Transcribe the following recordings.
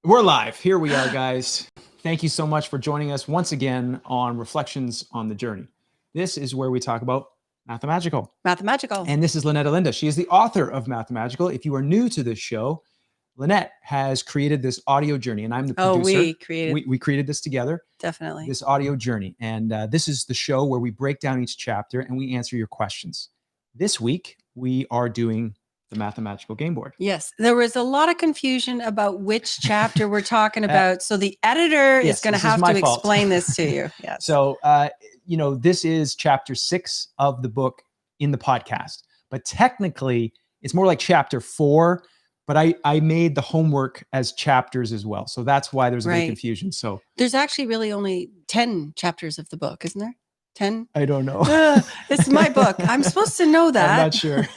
We're live. Here we are, guys. Thank you so much for joining us once again on Reflections on the Journey. This is where we talk about Mathamagical. Mathamagical. And this is Lynette Elinda. She is the author of Mathamagical. If you are new to this show, Lynette has created this audio journey, and I'm the producer. We created this together. Definitely. This audio journey. And this is the show where we break down each chapter and we answer your questions. This week, we are doing the Mathamagical game board. Yes. There was a lot of confusion about which chapter we're talking about. So the editor is going to have to explain this to you. Yes. So, this is chapter 6 of the book in the podcast, but technically it's more like chapter 4, but I made the homework as chapters as well. So that's why there's a bit of confusion. So there's actually really only 10 chapters of the book, isn't there? 10? I don't know. It's my book. I'm supposed to know that. I'm not sure.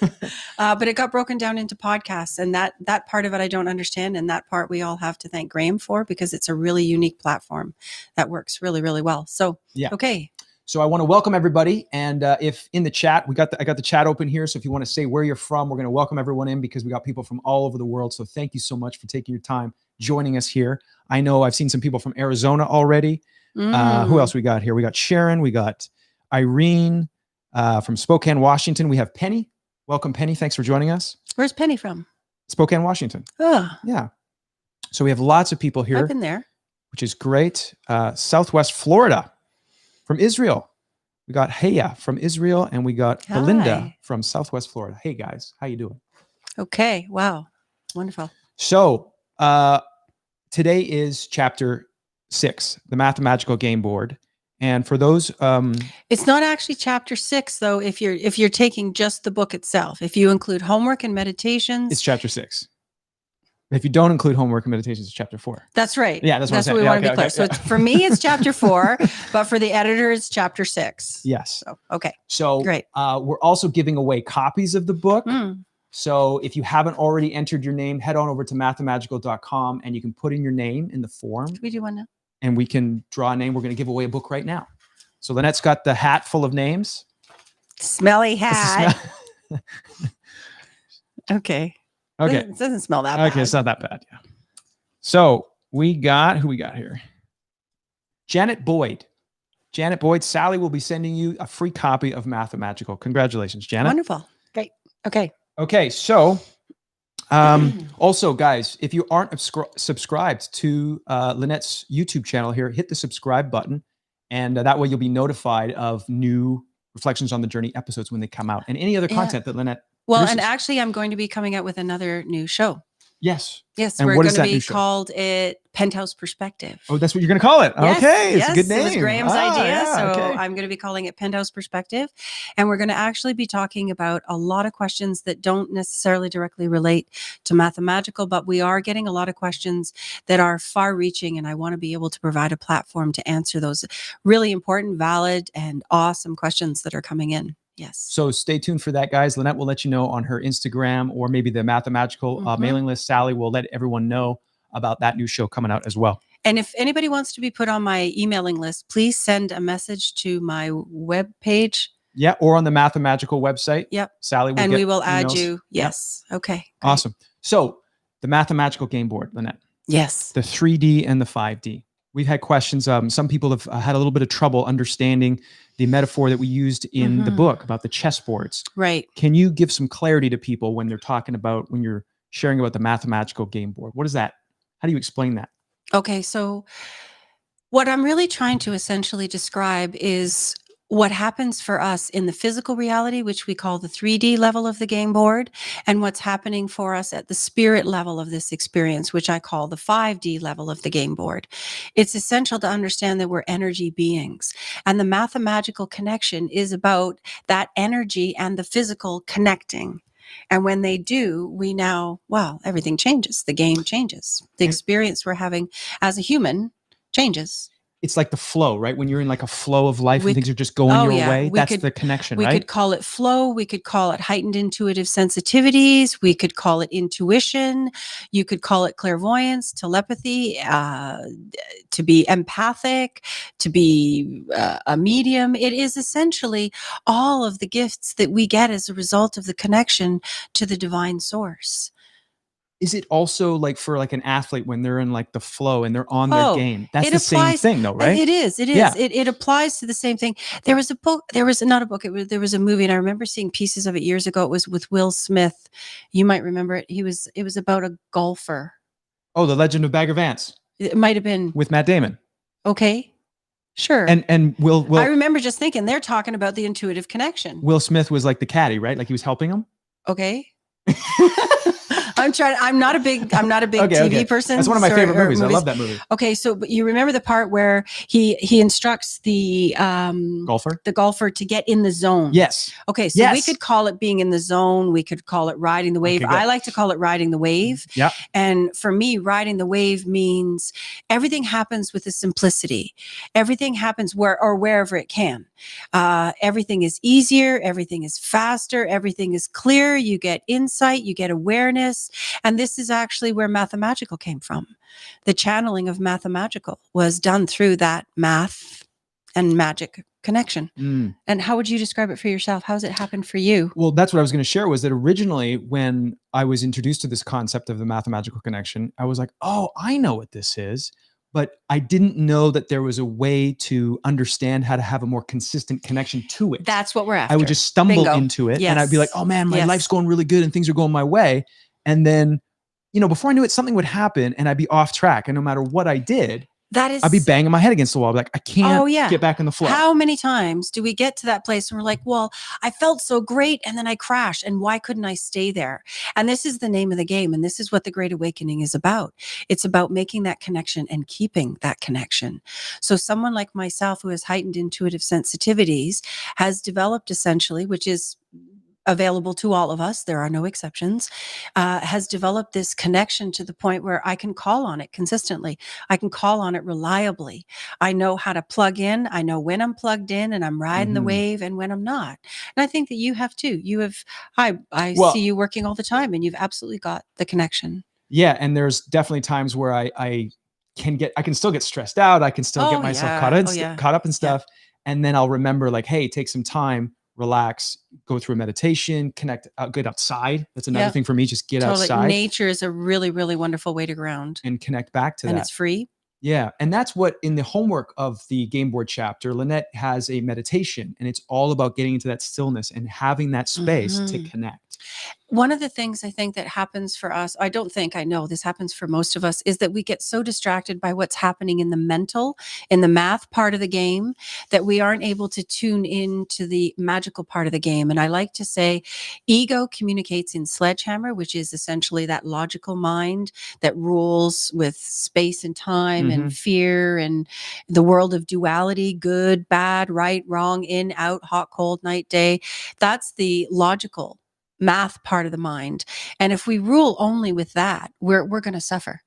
But it got broken down into podcasts, and that part of it I don't understand. And that part we all have to thank Graham for, because it's a really unique platform that works really, really well. So, okay. So I want to welcome everybody. And if in the chat, I got the chat open here. So if you want to say where you're from, we're going to welcome everyone in, because we got people from all over the world. So thank you so much for taking your time joining us here. I know I've seen some people from Arizona already. Who else we got here? We got Sharon. We got Irene from Spokane, Washington. We have Penny. Welcome, Penny. Thanks for joining us. Where's Penny from? Spokane, Washington. Oh. Yeah. So we have lots of people here. I've been there. Which is great. Southwest Florida from Israel. We got Heya from Israel, and we got Belinda from Southwest Florida. Hey, guys. How you doing? Okay. Wow. Wonderful. So today is chapter 6, the Mathamagical game board. And for those, it's not actually chapter 6, though. If you're taking just the book itself, if you include homework and meditations, it's chapter 6. If you don't include homework and meditations, it's chapter 4. That's right. Yeah, that's what we want to be clear. So for me, it's chapter 4, but for the editor, it's chapter 6. Yes. So, okay. So great. We're also giving away copies of the book. So if you haven't already entered your name, head on over to mathamagical.com and you can put in your name in the form. Can we do one now? And we can draw a name. We're going to give away a book right now. So Lynette's got the hat full of names. Smelly hat. Okay. Okay. It doesn't smell that bad. Okay, it's not that bad. Yeah. So who we got here? Janet Boyd. Janet Boyd, Sally will be sending you a free copy of Mathamagical. Congratulations, Janet. Wonderful. Great. Okay. Okay, so also, guys, if you aren't subscribed to Lynette's YouTube channel here, hit the subscribe button, and that way you'll be notified of new Reflections on the Journey episodes when they come out, and any other content that Lynette produces. And actually, I'm going to be coming out with another new show. Yes. Yes, and we're going to be called it Penthouse Perspective. Oh, that's what you're going to call it. Yes, okay, it's a good name. It was Graham's idea, yeah, I'm going to be calling it Penthouse Perspective. And we're going to actually be talking about a lot of questions that don't necessarily directly relate to Mathamagical, but we are getting a lot of questions that are far-reaching, and I want to be able to provide a platform to answer those really important, valid, and awesome questions that are coming in. Yes. So stay tuned for that, guys. Lynette will let you know on her Instagram, or maybe the Mathamagical mailing list. Sally will let everyone know about that new show coming out as well. And if anybody wants to be put on my emailing list, please send a message to my web page. Yeah, or on the Mathamagical website. Yep. Sally will and get we will add emails. You. Yes. Yep. Okay. Great. Awesome. So the Mathamagical game board, Lynette. Yes. The 3D and the 5D. We've had questions. Some people have had a little bit of trouble understanding the metaphor that we used in the book about the chessboards. Right. Can you give some clarity to people when they're talking about, when you're sharing about the Mathamagical game board? What is that? How do you explain that? Okay. So what I'm really trying to essentially describe is what happens for us in the physical reality, which we call the 3D level of the game board, and what's happening for us at the spirit level of this experience, which I call the 5D level of the game board. It's essential to understand that we're energy beings, and the Mathamagical connection is about that energy and the physical connecting. And when they do, we now, everything changes. The game changes. The experience we're having as a human changes. It's like the flow, right? When you're in like a flow of life and things are just going your way, that's the connection, right? We could call it flow. We could call it heightened intuitive sensitivities. We could call it intuition. You could call it clairvoyance, telepathy, to be empathic, to be a medium. It is essentially all of the gifts that we get as a result of the connection to the divine source. is it also like for like an athlete when they're in like the flow and they're on their Oh, game? That's it the same applies. thing though, right? It is. It is. Yeah. It applies to the same thing. There was a book. There was not a book. There was a movie, and I remember seeing pieces of it years ago. It was with Will Smith. You might remember it. It was about a golfer. Oh, The Legend of Bagger Vance It might have been with Matt Damon. okay. Sure. And Will I remember just thinking they're talking about the intuitive connection. Will Smith was like the caddy, right? Like he was helping him. Okay. I'm not a big TV person. That's one of my favorite movies. I love that movie. Okay, so but you remember the part where he instructs the golfer to get in the zone. Yes. Okay, so we could call it being in the zone. We could call it riding the wave. Okay, I like to call it riding the wave. Yeah. And for me, riding the wave means everything happens with a simplicity. Everything happens wherever it can. Everything is easier. Everything is faster. Everything is clear. You get insight. You get awareness. And this is actually where Mathamagical came from. The channeling of Mathamagical was done through that math and magic connection. And how would you describe it for yourself? How's it happened for you? Well, that's what I was going to share, was that originally when I was introduced to this concept of the Mathamagical connection, I was like, oh, I know what this is. But I didn't know that there was a way to understand how to have a more consistent connection to it. That's what we're after. I would just stumble into it and I'd be like, oh man, my life's going really good and things are going my way. And then, before I knew it, something would happen and I'd be off track. And no matter what I did, I'd be banging my head against the wall. I'd be like, I can't get back in the flow. How many times do we get to that place and we're like, well, I felt so great and then I crashed, and why couldn't I stay there? And this is the name of the game. And this is what the Great Awakening is about. It's about making that connection and keeping that connection. So someone like myself who has heightened intuitive sensitivities has developed essentially, which is available to all of us, there are no exceptions, has developed this connection to the point where I can call on it consistently. I can call on it reliably. I know how to plug in. I know when I'm plugged in and I'm riding the wave and when I'm not. And I think that you have too. I see you working all the time and you've absolutely got the connection. Yeah. And there's definitely times where I can still get stressed out. I can still get myself caught up in stuff. Yeah. And then I'll remember like, hey, take some time, relax, go through a meditation, connect, get outside. That's another thing for me. Just get outside. Nature is a really, really wonderful way to ground. And connect back to that. And it's free. Yeah. And that's what in the homework of the game board chapter, Lynette has a meditation, and it's all about getting into that stillness and having that space to connect. One of the things I think that happens for us, I know this happens for most of us, is that we get so distracted by what's happening in the math part of the game, that we aren't able to tune into the magical part of the game. And I like to say ego communicates in sledgehammer, which is essentially that logical mind that rules with space and time and fear and the world of duality, good, bad, right, wrong, in, out, hot, cold, night, day. That's the logical math part of the mind. And if we rule only with that, we're going to suffer.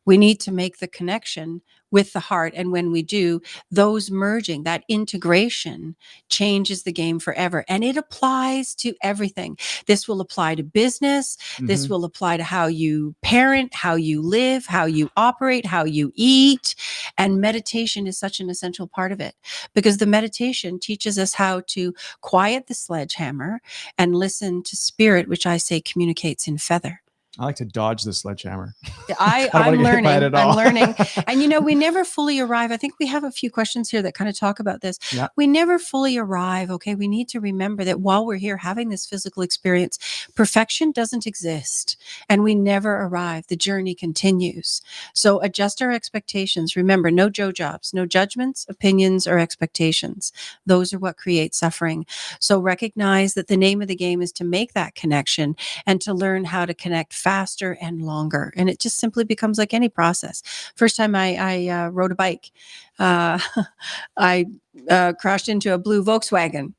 We need to make the connection with the heart. And when we do, those merging, that integration changes the game forever. And it applies to everything. This will apply to business. This will apply to how you parent, how you live, how you operate, how you eat. And meditation is such an essential part of it, because the meditation teaches us how to quiet the sledgehammer and listen to spirit, which I say communicates in feather. I like to dodge the sledgehammer. I'm learning. And we never fully arrive. I think we have a few questions here that kind of talk about this. Yeah. We never fully arrive. Okay. We need to remember that while we're here having this physical experience, perfection doesn't exist, and we never arrive. The journey continues. So adjust our expectations. Remember, no jobs, no judgments, opinions, or expectations. Those are what create suffering. So recognize that the name of the game is to make that connection and to learn how to connect faster and longer. And it just simply becomes like any process. First time I rode a bike, I crashed into a blue Volkswagen.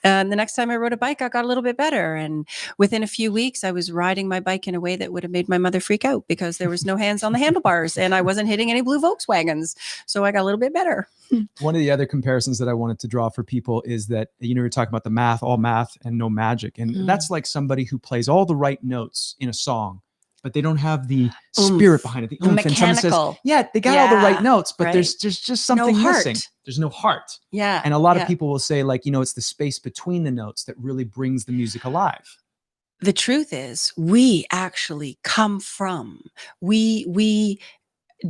And the next time I rode a bike, I got a little bit better. And within a few weeks, I was riding my bike in a way that would have made my mother freak out, because there was no hands on the handlebars and I wasn't hitting any blue Volkswagens. So I got a little bit better. One of the other comparisons that I wanted to draw for people is that, you're talking about the math, all math and no magic. And that's like somebody who plays all the right notes in a song, but they don't have the spirit behind it. The mechanical. And says, they got all the right notes, but there's just something missing. There's no heart. Yeah. And a lot of people will say, like, it's the space between the notes that really brings the music alive. The truth is, we actually come from, we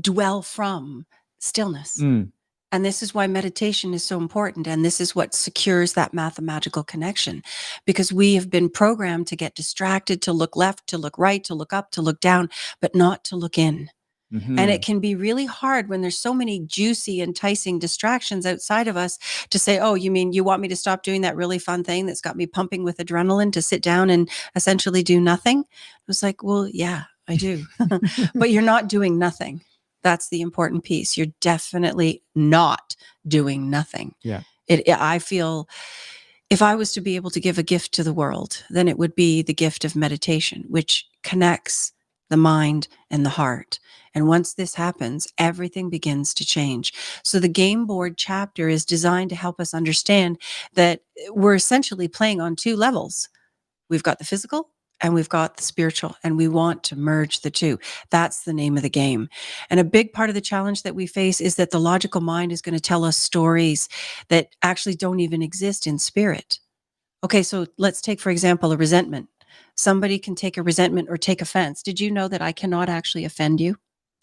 dwell from stillness. Mm. And this is why meditation is so important. And this is what secures that mathematical connection, because we have been programmed to get distracted, to look left, to look right, to look up, to look down, but not to look in. And it can be really hard when there's so many juicy, enticing distractions outside of us to say, oh, you mean you want me to stop doing that really fun thing that's got me pumping with adrenaline to sit down and essentially do nothing? It was like, well, yeah, I do. But you're not doing nothing. That's the important piece. You're definitely not doing nothing. Yeah. I feel if I was to be able to give a gift to the world, then it would be the gift of meditation, which connects the mind and the heart. And once this happens, everything begins to change. So the game board chapter is designed to help us understand that we're essentially playing on two levels. We've got the physical and we've got the spiritual, and we want to merge the two. That's the name of the game. And a big part of the challenge that we face is that the logical mind is going to tell us stories that actually don't even exist in spirit. Okay, so let's take, for example, a resentment. Somebody can take a resentment or take offense. Did you know that I cannot actually offend you?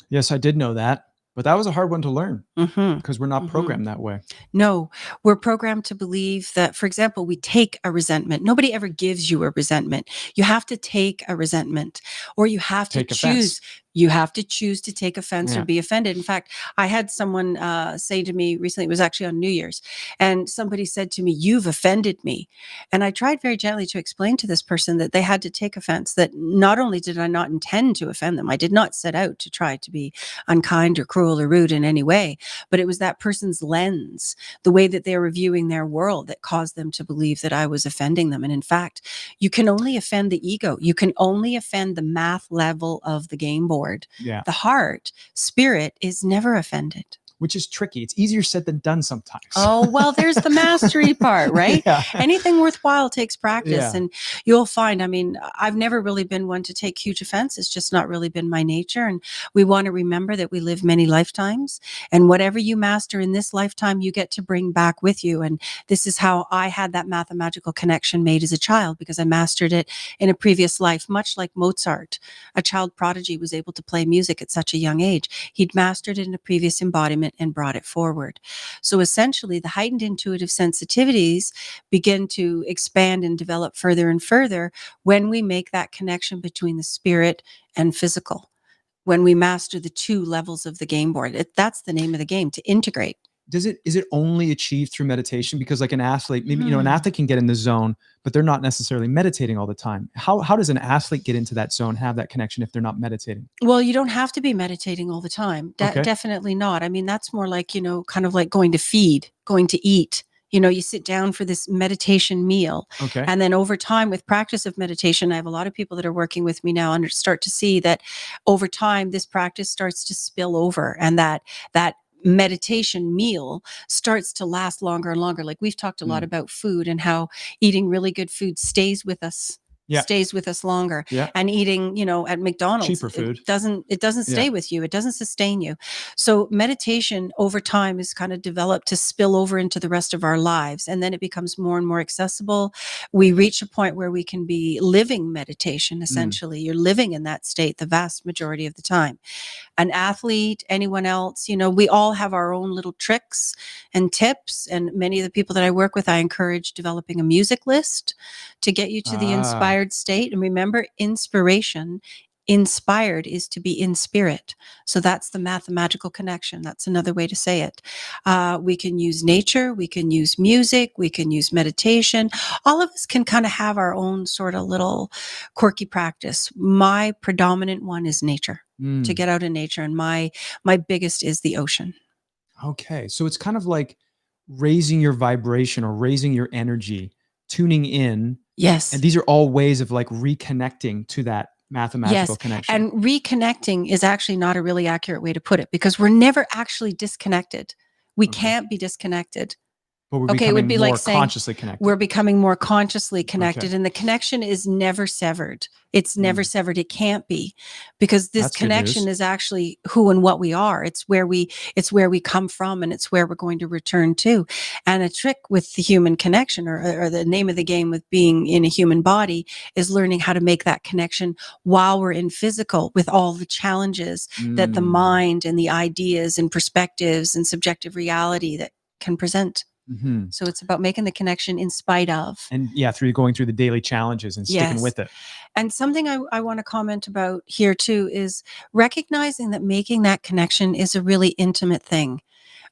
Yes, I did know that, but that was a hard one to learn Mm-hmm. because we're not programmed that way. No, we're programmed to believe that, for example, we take a resentment. Nobody ever gives you a resentment. You have to take a resentment, or you have to Take choose. offense. You have to choose to take offense or Yeah. be offended. In fact, I had someone say to me recently, it was actually on New Year's, and somebody said to me, "You've offended me." And I tried very gently to explain to this person that they had to take offense, that not only did I not intend to offend them, I did not set out to try to be unkind or cruel or rude in any way, but it was that person's lens, the way that they're reviewing their world, that caused them to believe that I was offending them. And in fact, you can only offend the ego. You can only offend the math level of the game board. Yeah. The heart, spirit, is never offended. Which is tricky. It's easier said than done sometimes. Oh, well, there's the mastery part, right? Yeah. Anything worthwhile takes practice. Yeah. And you'll find, I mean, I've never really been one to take huge offense. It's just not really been my nature. And we want to remember that we live many lifetimes. And whatever you master in this lifetime, you get to bring back with you. And this is how I had that mathematical connection made as a child, because I mastered it in a previous life, much like Mozart. A child prodigy was able to play music at such a young age. He'd mastered it in a previous embodiment and brought it forward. So essentially, the heightened intuitive sensitivities begin to expand and develop further and further when we make that connection between the spirit and physical, when we master the two levels of the game board. That's the name of the game, to integrate. Is it only achieved through meditation? Because like an athlete, maybe, an athlete can get in the zone, but they're not necessarily meditating all the time. How does an athlete get into that zone, have that connection if they're not meditating? Well, you don't have to be meditating all the time. Okay. Definitely not. I mean, that's more like, kind of like going to feed, going to eat. You sit down for this meditation meal. Okay. And then over time, with practice of meditation, I have a lot of people that are working with me now and start to see that over time, this practice starts to spill over, and that meditation meal starts to last longer and longer. Like we've talked a lot about food and how eating really good food stays with us. Yeah. Stays with us longer. Yeah. And eating, at McDonald's, cheaper food, it doesn't stay with you. It doesn't sustain you. So meditation over time is kind of developed to spill over into the rest of our lives. And then it becomes more and more accessible. We reach a point where we can be living meditation, essentially. You're living in that state the vast majority of the time. An athlete, anyone else, we all have our own little tricks and tips. And many of the people that I work with, I encourage developing a music list to get you to the inspired state. And remember, inspired is to be in spirit. So that's the mathematical connection. That's another way to say it. We can use nature, we can use music, we can use meditation. All of us can kind of have our own sort of little quirky practice. My predominant one is nature, to get out in nature. And my biggest is the ocean. Okay. So it's kind of like raising your vibration or raising your energy, tuning in. Yes. And these are all ways of like reconnecting to that mathematical connection. And reconnecting is actually not a really accurate way to put it, because we're never actually disconnected. We can't be disconnected. But we're Okay, it would becoming be more like saying consciously connected. we're becoming more consciously connected, Okay. and the connection is never severed. It's never Mm. severed. It can't be, because this That's good connection news. is actually who and what we are. It's where we come from, and it's where we're going to return to. And a trick with the human connection, or the name of the game with being in a human body, is learning how to make that connection while we're in physical, with all the challenges that the Mm. mind and the ideas and perspectives and subjective reality that can present. Mm-hmm. So it's about making the connection in spite of. And yeah, through going through the daily challenges and sticking Yes. with it. And something I want to comment about here too is recognizing that making that connection is a really intimate thing.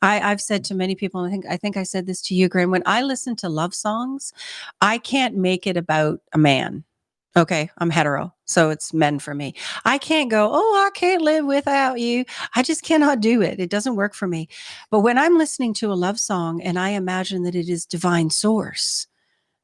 I've said to many people, and I think I said this to you, Graham, when I listen to love songs, I can't make it about a man. Okay, I'm hetero, so it's men for me. I can't go, oh, I can't live without you. I just cannot do it. It doesn't work for me. But when I'm listening to a love song and I imagine that it is divine source,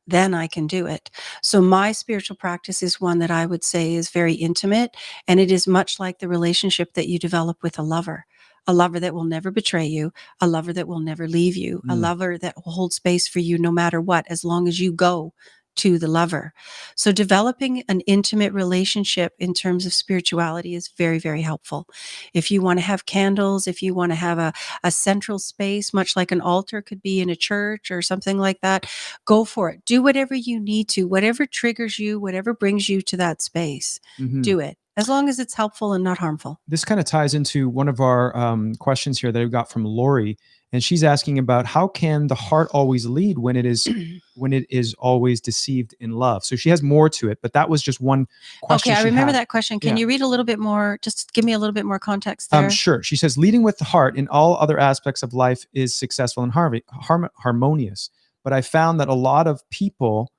then I can do it. So my spiritual practice is one that I would say is very intimate, and it is much like the relationship that you develop with a lover that will never betray you, a lover that will never leave you, a lover that will hold space for you no matter what, as long as you go to the lover. So developing an intimate relationship in terms of spirituality is very, very helpful. If you want to have candles, if you want to have a central space, much like an altar could be in a church or something like that, go for it. Do whatever you need to, whatever triggers you, whatever brings you to that space, do it, as long as it's helpful and not harmful. This kind of ties into one of our questions here that I got from Lori, and she's asking about how can the heart always lead when it is always deceived in love. So she has more to it, but that was just one question. Okay, I she remember had. that question. Can Yeah. you read a little bit more? Just give me a little bit more context there. Sure. She says, leading with the heart in all other aspects of life is successful and harmonious. But I found that a lot of people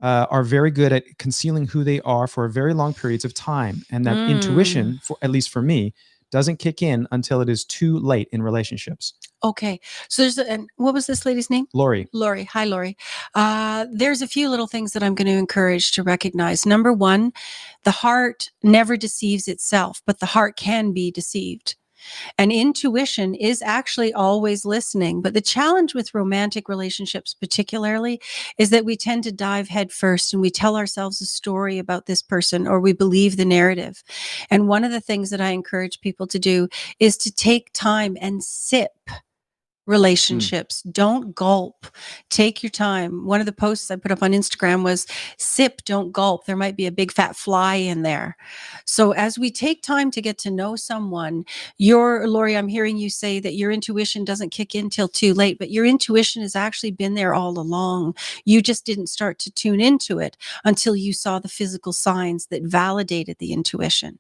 are very good at concealing who they are for very long periods of time. And that intuition, at least for me, doesn't kick in until it is too late in relationships. Okay. So and what was this lady's name? Lori. Lori. Hi, Lori. There's a few little things that I'm going to encourage to recognize. Number one, the heart never deceives itself, but the heart can be deceived. And intuition is actually always listening. But the challenge with romantic relationships, particularly, is that we tend to dive head first and we tell ourselves a story about this person, or we believe the narrative. And one of the things that I encourage people to do is to take time and sip relationships. Don't gulp. Take your time. One of the posts I put up on Instagram was sip, don't gulp. There might be a big fat fly in there. So as we take time to get to know someone, Lori, I'm hearing you say that your intuition doesn't kick in till too late, but your intuition has actually been there all along. You just didn't start to tune into it until you saw the physical signs that validated the intuition.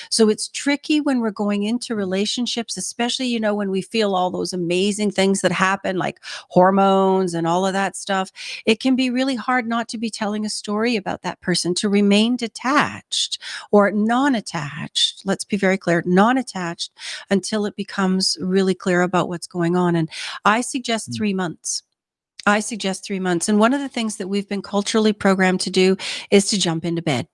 So it's tricky when we're going into relationships, especially, when we feel all those amazing things that happen, like hormones and all of that stuff. It can be really hard not to be telling a story about that person, to remain detached or non-attached. Let's be very clear, non-attached, until it becomes really clear about what's going on. And I suggest 3 months. I suggest 3 months. And one of the things that we've been culturally programmed to do is to jump into bed.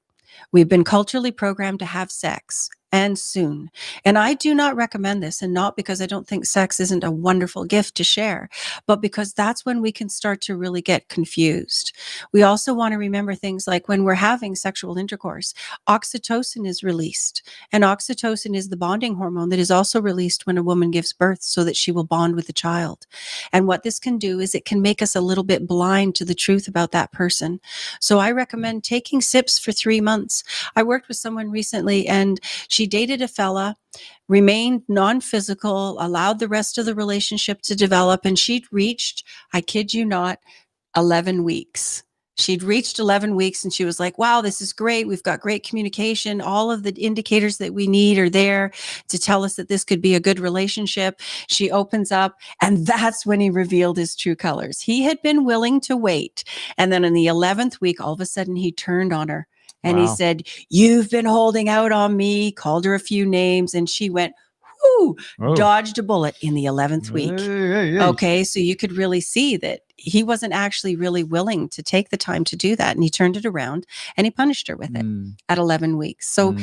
We've been culturally programmed to have sex, and soon. And I do not recommend this, and not because I don't think sex isn't a wonderful gift to share, but because that's when we can start to really get confused. We also want to remember things like when we're having sexual intercourse, oxytocin is released. And oxytocin is the bonding hormone that is also released when a woman gives birth so that she will bond with the child. And what this can do is it can make us a little bit blind to the truth about that person. So I recommend taking sips for 3 months. I worked with someone recently, and she dated a fella, remained non-physical, allowed the rest of the relationship to develop, and she'd reached, I kid you not, 11 weeks. She'd reached 11 weeks and she was like, wow, this is great. We've got great communication. All of the indicators that we need are there to tell us that this could be a good relationship. She opens up, and that's when he revealed his true colors. He had been willing to wait. And then in the 11th week, all of a sudden he turned on her. And he said, you've been holding out on me, called her a few names, and she went, whoo, dodged a bullet in the 11th week. Okay, so you could really see that he wasn't actually really willing to take the time to do that. And he turned it around and he punished her with it at 11 weeks. So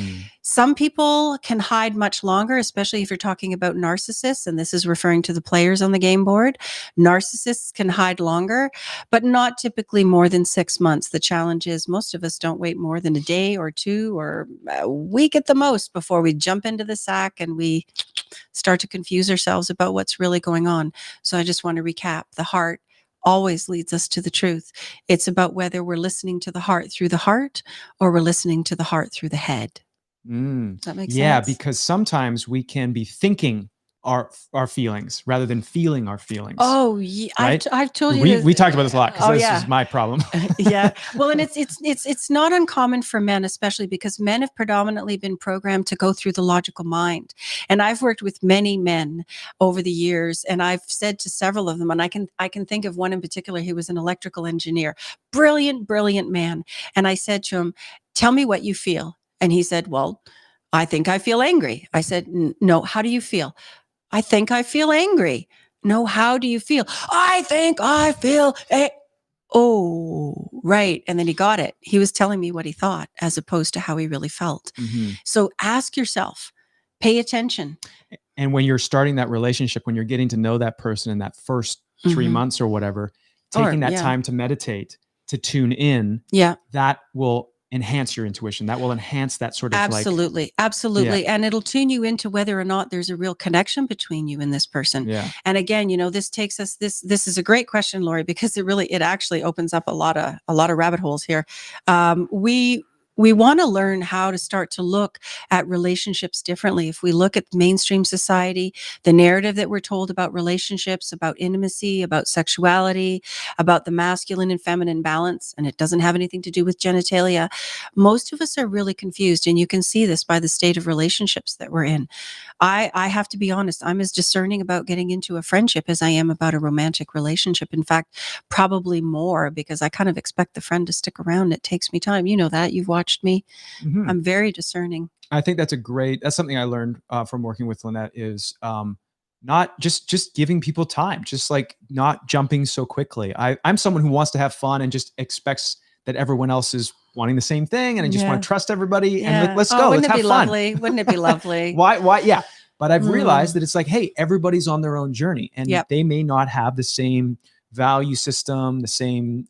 some people can hide much longer, especially if you're talking about narcissists. And this is referring to the players on the game board. Narcissists can hide longer, but not typically more than 6 months. The challenge is most of us don't wait more than a day or two or a week at the most before we jump into the sack and we start to confuse ourselves about what's really going on. So I just want to recap. The heart always leads us to the truth. It's about whether we're listening to the heart through the heart or we're listening to the heart through the head. Does that make sense? Yeah, because sometimes we can be thinking our feelings rather than feeling our feelings. Oh, yeah. Right? I've told you this. We talked about this a lot because this yeah. is my problem. Yeah. Well, and it's not uncommon for men, especially because men have predominantly been programmed to go through the logical mind. And I've worked with many men over the years, and I've said to several of them, and I can think of one in particular. He was an electrical engineer, brilliant man. And I said to him, "Tell me what you feel." And he said, "Well, I think I feel angry." I said, "No, how do you feel?" "I think I feel angry." "No, how do you feel?" "I think I feel Oh, right. And then he got it. He was telling me what he thought as opposed to how he really felt. So ask yourself, pay attention. And when you're starting that relationship, when you're getting to know that person in that first 3 months or whatever, taking that time to meditate, to tune in, that will enhance your intuition. That will enhance that sort of absolutely. And it'll tune you into whether or not there's a real connection between you and this person. And again, this takes us, this is a great question, Lori, because it actually opens up a lot of rabbit holes here. We want to learn how to start to look at relationships differently. If we look at mainstream society, the narrative that we're told about relationships, about intimacy, about sexuality, about the masculine and feminine balance, and it doesn't have anything to do with genitalia, most of us are really confused. And you can see this by the state of relationships that we're in. I have to be honest, I'm as discerning about getting into a friendship as I am about a romantic relationship. In fact, probably more, because I kind of expect the friend to stick around. It takes me time. You know that. You've watched me. I'm very discerning. I think that's something I learned from working with Lynette is not just giving people time, just like not jumping so quickly. I'm someone who wants to have fun and just expects that everyone else is wanting the same thing, and I just want to trust everybody and let's go. Let's have fun. Wouldn't it be lovely? Why? Yeah. But I've realized that it's like, hey, everybody's on their own journey, and they may not have the same value system, the same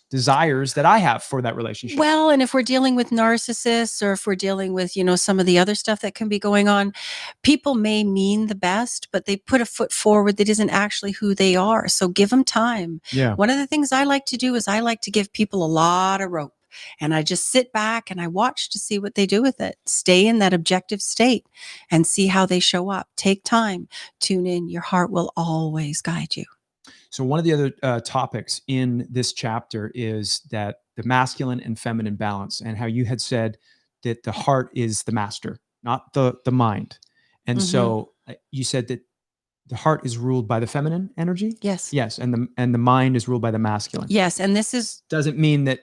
desires that I have for that relationship. Well, and if we're dealing with narcissists, or if we're dealing with, some of the other stuff that can be going on, people may mean the best, but they put a foot forward that isn't actually who they are. So give them time. Yeah. One of the things I like to do is I like to give people a lot of rope. And I just sit back and I watch to see what they do with it. Stay in that objective state and see how they show up. Take time, tune in. Your heart will always guide you. So one of the other topics in this chapter is that the masculine and feminine balance, and how you had said that the heart is the master, not the mind. And so you said that the heart is ruled by the feminine energy. Yes. Yes. And the mind is ruled by the masculine. Yes. And this doesn't mean that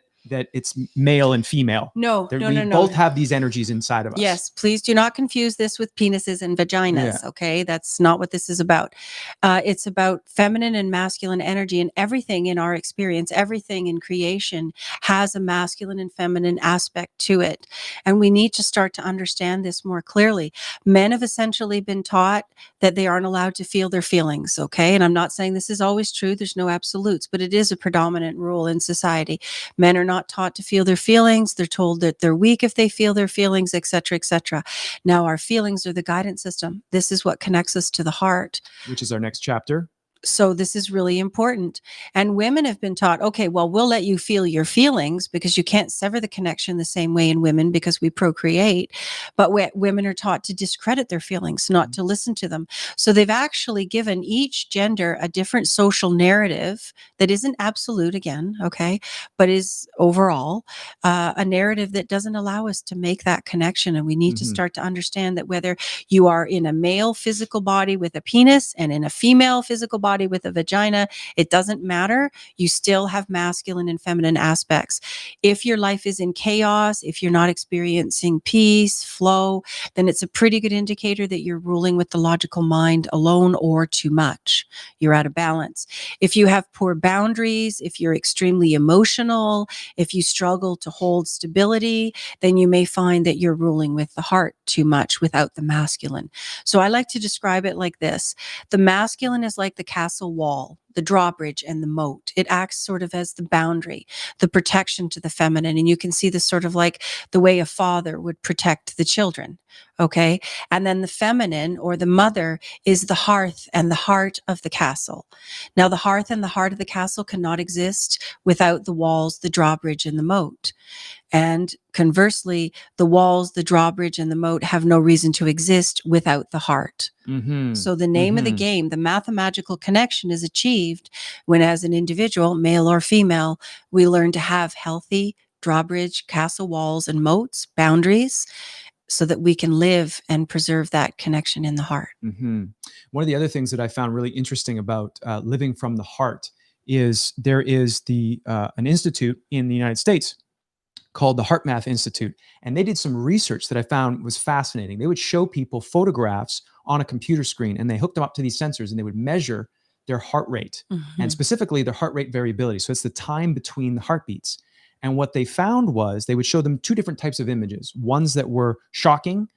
it's male and female. No. We both have these energies inside of us. Yes, please do not confuse this with penises and vaginas, okay? That's not what this is about. It's about feminine and masculine energy, and everything in our experience, everything in creation has a masculine and feminine aspect to it. And we need to start to understand this more clearly. Men have essentially been taught that they aren't allowed to feel their feelings, okay? And I'm not saying this is always true. There's no absolutes, but it is a predominant rule in society. Men are not taught to feel their feelings. They're told that they're weak if they feel their feelings, et cetera, et cetera. Now, our feelings are the guidance system. This is what connects us to the heart, which is our next chapter. So this is really important. And women have been taught, okay, well, we'll let you feel your feelings because you can't sever the connection the same way in women because we procreate. But women are taught to discredit their feelings, not to listen to them. So they've actually given each gender a different social narrative that isn't absolute again, okay, but is overall a narrative that doesn't allow us to make that connection. And we need to start to understand that whether you are in a male physical body with a penis and in a female physical body body with a vagina. It doesn't matter. You still have masculine and feminine aspects. If your life is in chaos, if you're not experiencing peace, flow, then it's a pretty good indicator that you're ruling with the logical mind alone or too much. You're out of balance. If you have poor boundaries, if you're extremely emotional, if you struggle to hold stability, then you may find that you're ruling with the heart too much without the masculine. So I like to describe it like this. The masculine is like the castle wall, the drawbridge, and the moat. It acts sort of as the boundary, the protection to the feminine. And you can see this sort of like the way a father would protect the children. Okay. And then the feminine, or the mother, is the hearth and the heart of the castle. Now, the hearth and the heart of the castle cannot exist without the walls, the drawbridge, and the moat. And conversely, the walls, the drawbridge, and the moat have no reason to exist without the heart. Mm-hmm. So the name of the game, the mathemagical connection, is achieved when, as an individual, male or female, we learn to have healthy drawbridge, castle walls, and moats, boundaries, so that we can live and preserve that connection in the heart. Mm-hmm. One of the other things that I found really interesting about living from the heart is there is an institute in the United States called the Heart Math Institute. And they did some research that I found was fascinating. They would show people photographs on a computer screen, and they hooked them up to these sensors, and they would measure their heart rate, and specifically their heart rate variability. So it's the time between the heartbeats. And what they found was they would show them two different types of images, ones that were shocking,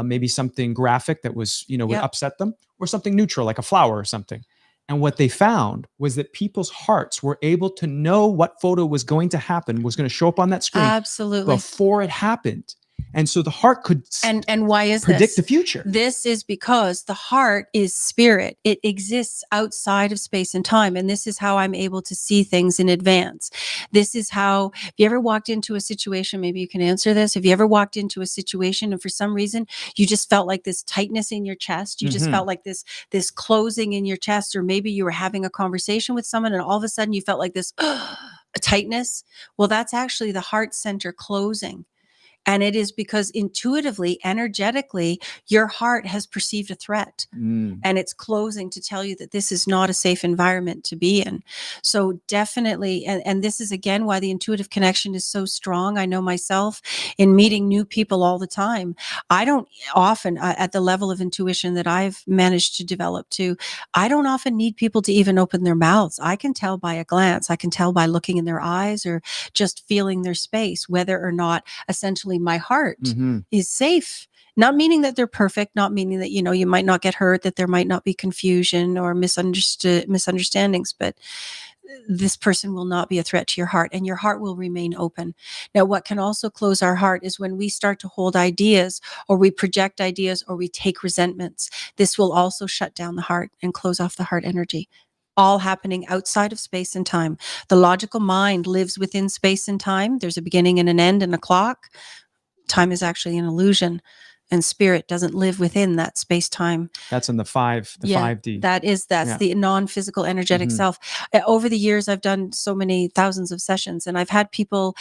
maybe something graphic that was, would upset them, or something neutral, like a flower or something. And what they found was that people's hearts were able to know what photo was going to happen, was going to show up on that screen Absolutely. before it happened. And so the heart could and why is predict this? the future. This is because the heart is spirit. It exists outside of space and time. And this is how I'm able to see things in advance. This is how, have you ever walked into a situation, maybe you can answer this. Have you ever walked into a situation and for some reason you just felt like this tightness in your chest? You just felt like this closing in your chest, or maybe you were having a conversation with someone and all of a sudden you felt like this a tightness. Well, that's actually the heart center closing. And it is because intuitively, energetically, your heart has perceived a threat and it's closing to tell you that this is not a safe environment to be in. So definitely, and this is again why the intuitive connection is so strong. I know myself in meeting new people all the time. I don't often, at the level of intuition that I've managed to develop to, I don't often need people to even open their mouths. I can tell by a glance. I can tell by looking in their eyes or just feeling their space, whether or not essentially my heart is safe. Not meaning that they're perfect, not meaning that, you might not get hurt, that there might not be confusion or misunderstandings, but this person will not be a threat to your heart, and your heart will remain open. Now, what can also close our heart is when we start to hold ideas, or we project ideas, or we take resentments. This will also shut down the heart and close off the heart energy. All happening outside of space and time. The logical mind lives within space and time. There's a beginning and an end and a clock. Time is actually an illusion, and spirit doesn't live within that space-time. That's in the 5D. That's the non-physical energetic self. Over the years, I've done so many thousands of sessions, and I've had people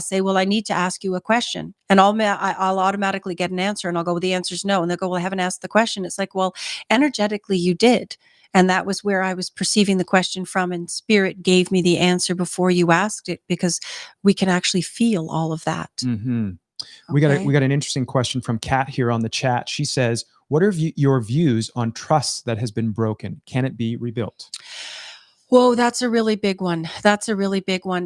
say, well, I need to ask you a question. And I'll automatically get an answer, and I'll go, well, the answer's no. And they'll go, well, I haven't asked the question. It's like, well, energetically you did. And that was where I was perceiving the question from, and spirit gave me the answer before you asked it, because we can actually feel all of that. We got an interesting question from Kat here on the chat. She says, what are your views on trust that has been broken? Can it be rebuilt? Whoa, that's a really big one.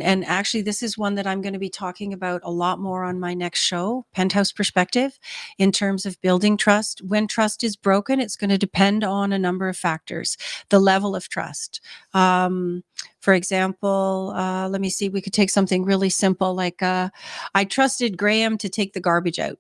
And actually, this is one that I'm going to be talking about a lot more on my next show, Penthouse Perspective, in terms of building trust. When trust is broken, it's going to depend on a number of factors. The level of trust. For example, let me see, we could take something really simple like I trusted Graham to take the garbage out,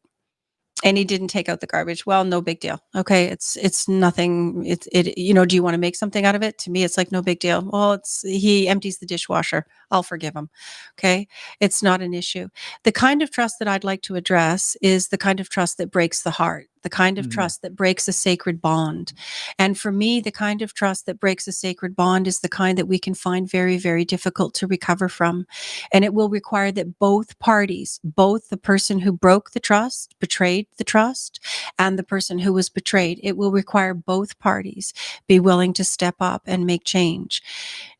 and he didn't take out the garbage. Well, no big deal. Okay. It's nothing. Do you want to make something out of it? To me, it's like, no big deal. Well, he empties the dishwasher. I'll forgive him. Okay. It's not an issue. The kind of trust that I'd like to address is the kind of trust that breaks the heart. the kind of Mhm. trust that breaks a sacred bond. And for me, the kind of trust that breaks a sacred bond is the kind that we can find very, very difficult to recover from. And it will require that both parties, both the person who broke the trust, betrayed the trust, and the person who was betrayed, it will require both parties be willing to step up and make change.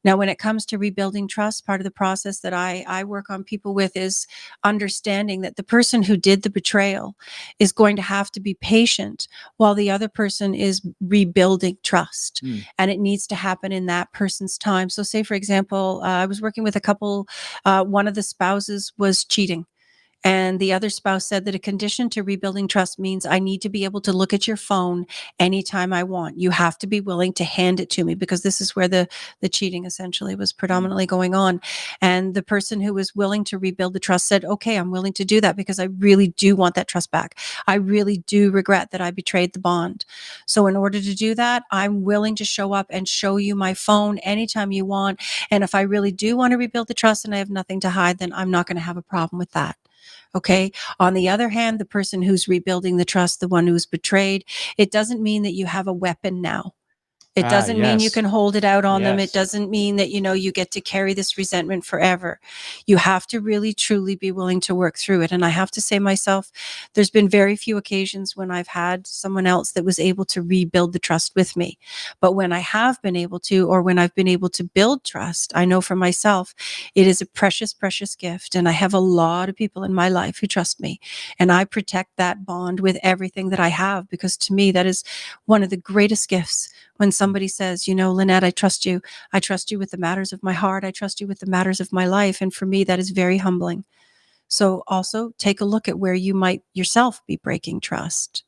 Now, when it comes to rebuilding trust, part of the process that I work on people with is understanding that the person who did the betrayal is going to have to be patient while the other person is rebuilding trust. Mm. And it needs to happen in that person's time. So, say, for example, I was working with a couple, one of the spouses was cheating. And the other spouse said that a condition to rebuilding trust means I need to be able to look at your phone anytime I want. You have to be willing to hand it to me, because this is where the cheating essentially was predominantly going on. And the person who was willing to rebuild the trust said, okay, I'm willing to do that because I really do want that trust back. I really do regret that I betrayed the bond. So in order to do that, I'm willing to show up and show you my phone anytime you want. And if I really do want to rebuild the trust and I have nothing to hide, then I'm not going to have a problem with that. Okay. On the other hand, the person who's rebuilding the trust, the one who's betrayed, it doesn't mean that you have a weapon now. It doesn't mean you Yes. can hold it out on them. It Yes. doesn't mean that, you get to carry this resentment forever. You have to really, truly be willing to work through it. And I have to say myself, there's been very few occasions when I've had someone else that was able to rebuild the trust with me. But when I have been able to, or when I've been able to build trust, I know for myself, it is a precious, precious gift. And I have a lot of people in my life who trust me. And I protect that bond with everything that I have, because to me, that is one of the greatest gifts. When somebody says, Lynette, I trust you. I trust you with the matters of my heart. I trust you with the matters of my life. And for me, that is very humbling. So also take a look at where you might yourself be breaking trust,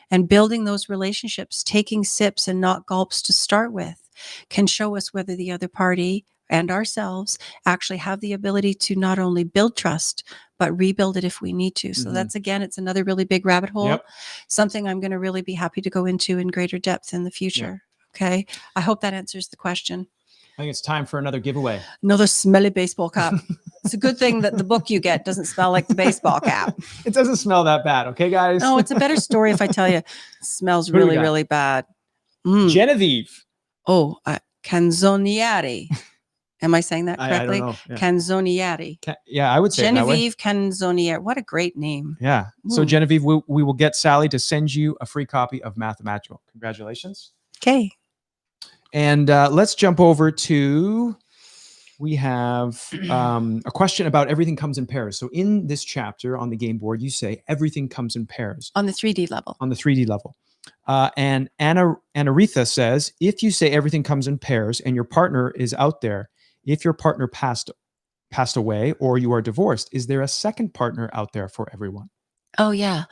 and building those relationships, taking sips and not gulps to start with, can show us whether the other party and ourselves actually have the ability to not only build trust, but rebuild it if we need to. So that's, again, it's another really big rabbit hole, Yep. something I'm going to really be happy to go into in greater depth in the future. Okay. I hope that answers the question. I think it's time for another giveaway. Another smelly baseball cap. It's a good thing that the book you get doesn't smell like the baseball cap. It doesn't smell that bad. Okay, guys. No, it's a better story if I tell you it smells Who do we really, got? really bad. Genevieve. Oh, Canzonieri. Am I saying that correctly? I don't know. Yeah. Canzonieri. Yeah, I would say Genevieve Canzonieri. What a great name. Yeah. So Genevieve, we will get Sally to send you a free copy of Mathamagical. Congratulations. Okay. And let's jump over to, we have a question about everything comes in pairs. So in this chapter on the game board, you say everything comes in pairs. On the 3D level. On the 3D level. And Anaretha says, if you say everything comes in pairs and your partner is out there, if your partner passed away or you are divorced, is there a second partner out there for everyone? Oh, yeah.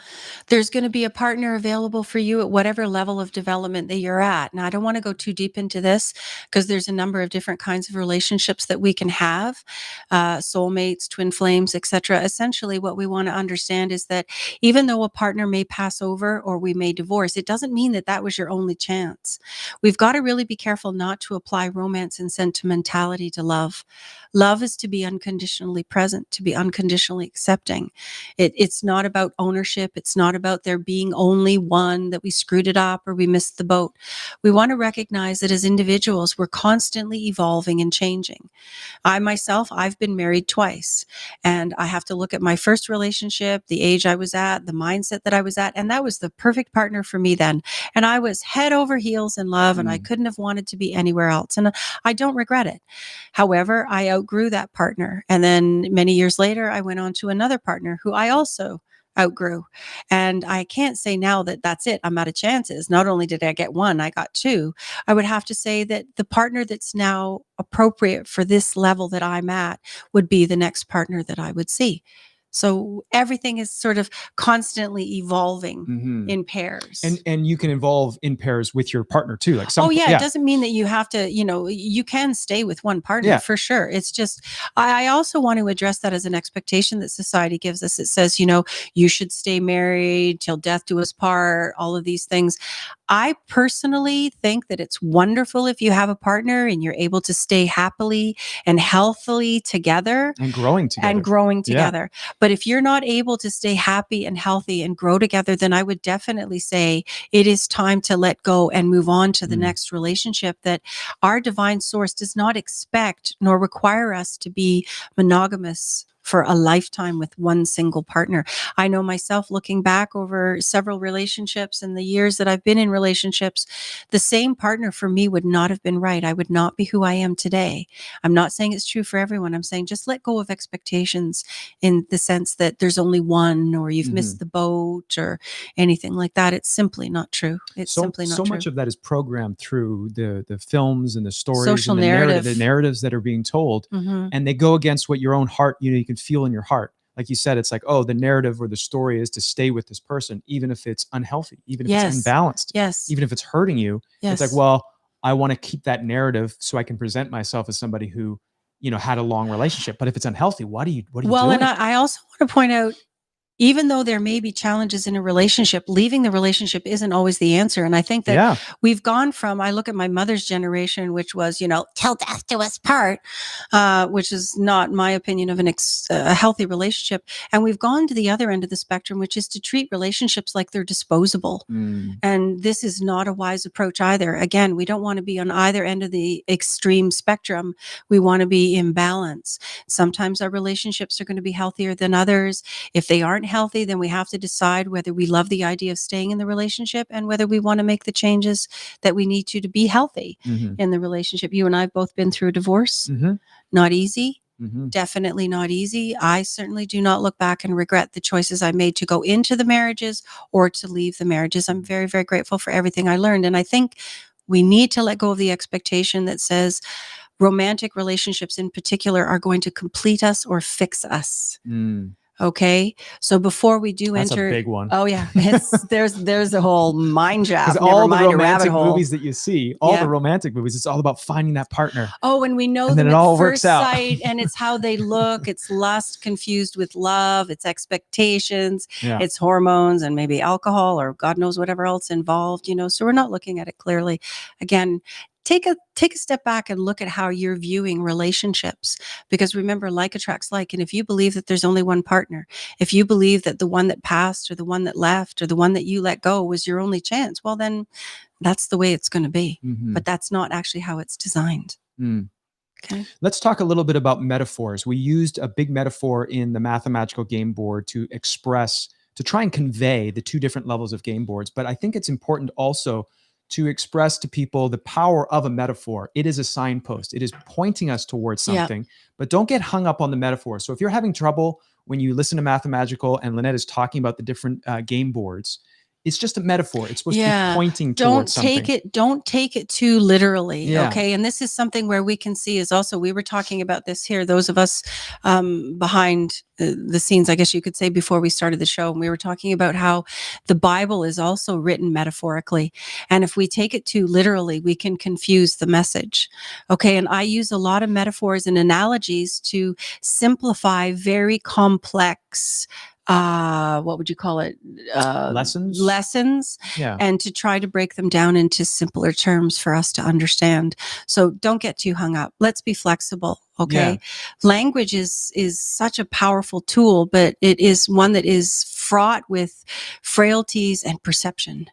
There's going to be a partner available for you at whatever level of development that you're at. Now, I don't want to go too deep into this because there's a number of different kinds of relationships that we can have, soulmates, twin flames, etc. Essentially, what we want to understand is that even though a partner may pass over or we may divorce, it doesn't mean that that was your only chance. We've got to really be careful not to apply romance and sentimentality to love. Love is to be unconditionally present, to be unconditionally accepting. It's not about ownership. It's not about there being only one, that we screwed it up or we missed the boat. We want to recognize that as individuals, we're constantly evolving and changing. I myself, I've been married twice, and I have to look at my first relationship, the age I was at, the mindset that I was at, and that was the perfect partner for me then. And I was head over heels in love, and I couldn't have wanted to be anywhere else. And I don't regret it. However, I outgrew that partner. And then many years later, I went on to another partner who I also outgrew. And I can't say now that that's it. I'm out of chances. Not only did I get one, I got two. I would have to say that the partner that's now appropriate for this level that I'm at would be the next partner that I would see. So everything is sort of constantly evolving in pairs. And you can evolve in pairs with your partner too. Like it doesn't mean that you have to, you can stay with one partner for sure. It's just, I also want to address that as an expectation that society gives us. It says, you should stay married till death do us part, all of these things. I personally think that it's wonderful if you have a partner and you're able to stay happily and healthily together And growing together. and growing Yeah. together. But if you're not able to stay happy and healthy and grow together, then I would definitely say it is time to let go and move on to the next relationship. That our divine source does not expect nor require us to be monogamous for a lifetime with one single partner. I know myself, looking back over several relationships and the years that I've been in relationships, the same partner for me would not have been right. I would not be who I am today. I'm not saying it's true for everyone. I'm saying just let go of expectations in the sense that there's only one, or you've missed the boat, or anything like that. It's simply not true. It's simply not so true. much of that is programmed through the films and the stories, Social and narrative. the narratives that are being told, Mhm. and they go against what your own heart, you can feel in your heart. Like you said, it's like, oh, the narrative or the story is to stay with this person, even if it's unhealthy, even if Yes. it's imbalanced, Yes. even if it's hurting you. Yes. It's like, well, I want to keep that narrative so I can present myself as somebody who, had a long relationship. But if it's unhealthy, what are you Well, doing? and I also want to point out, even though there may be challenges in a relationship, leaving the relationship isn't always the answer. And I think that we've gone from, I look at my mother's generation, which was, till death do us part, which is not my opinion of a healthy relationship. And we've gone to the other end of the spectrum, which is to treat relationships like they're disposable. And this is not a wise approach either. Again, we don't want to be on either end of the extreme spectrum. We want to be in balance. Sometimes our relationships are going to be healthier than others. If they aren't healthy, then we have to decide whether we love the idea of staying in the relationship and whether we want to make the changes that we need to be healthy in the relationship. You and I have both been through a divorce. Not easy. Definitely not easy. I certainly do not look back and regret the choices I made to go into the marriages or to leave the marriages. I'm very, very grateful for everything I learned. And I think we need to let go of the expectation that says romantic relationships in particular are going to complete us or fix us. Okay. So before we do That's enter, a big one. Oh yeah, there's a whole mind jab. Because all the mind a rabbit romantic hole. movies that you see, all the romantic movies, it's all about finding that partner. Oh, and we know And then them it at all first works out. sight, and it's how they look. It's lust confused with love. It's expectations. Yeah. It's hormones and maybe alcohol or God knows whatever else involved. So we're not looking at it clearly. Again, take a step back and look at how you're viewing relationships, because remember, like attracts like. And if you believe that there's only one partner, if you believe that the one that passed or the one that left or the one that you let go was your only chance, well, then that's the way it's going to be. But that's not actually how it's designed. Okay. Let's talk a little bit about metaphors. We used a big metaphor in the Mathamagical game board to try and convey the two different levels of game boards. But I think it's important also to express to people the power of a metaphor. It is a signpost. It is pointing us towards something, but don't get hung up on the metaphor. So if you're having trouble when you listen to Mathamagical and Lynette is talking about the different game boards, it's just a metaphor. It's supposed to be pointing towards something. Don't take it too literally. Yeah. Okay. And this is something where we can see is also, we were talking about this here, those of us behind the scenes, I guess you could say, before we started the show. And we were talking about how the Bible is also written metaphorically. And if we take it too literally, we can confuse the message. Okay. And I use a lot of metaphors and analogies to simplify very complex what would you call it? Lessons. Yeah. And to try to break them down into simpler terms for us to understand. So don't get too hung up. Let's be flexible. Okay. Yeah. Language is such a powerful tool, but it is one that is fraught with frailties and perception.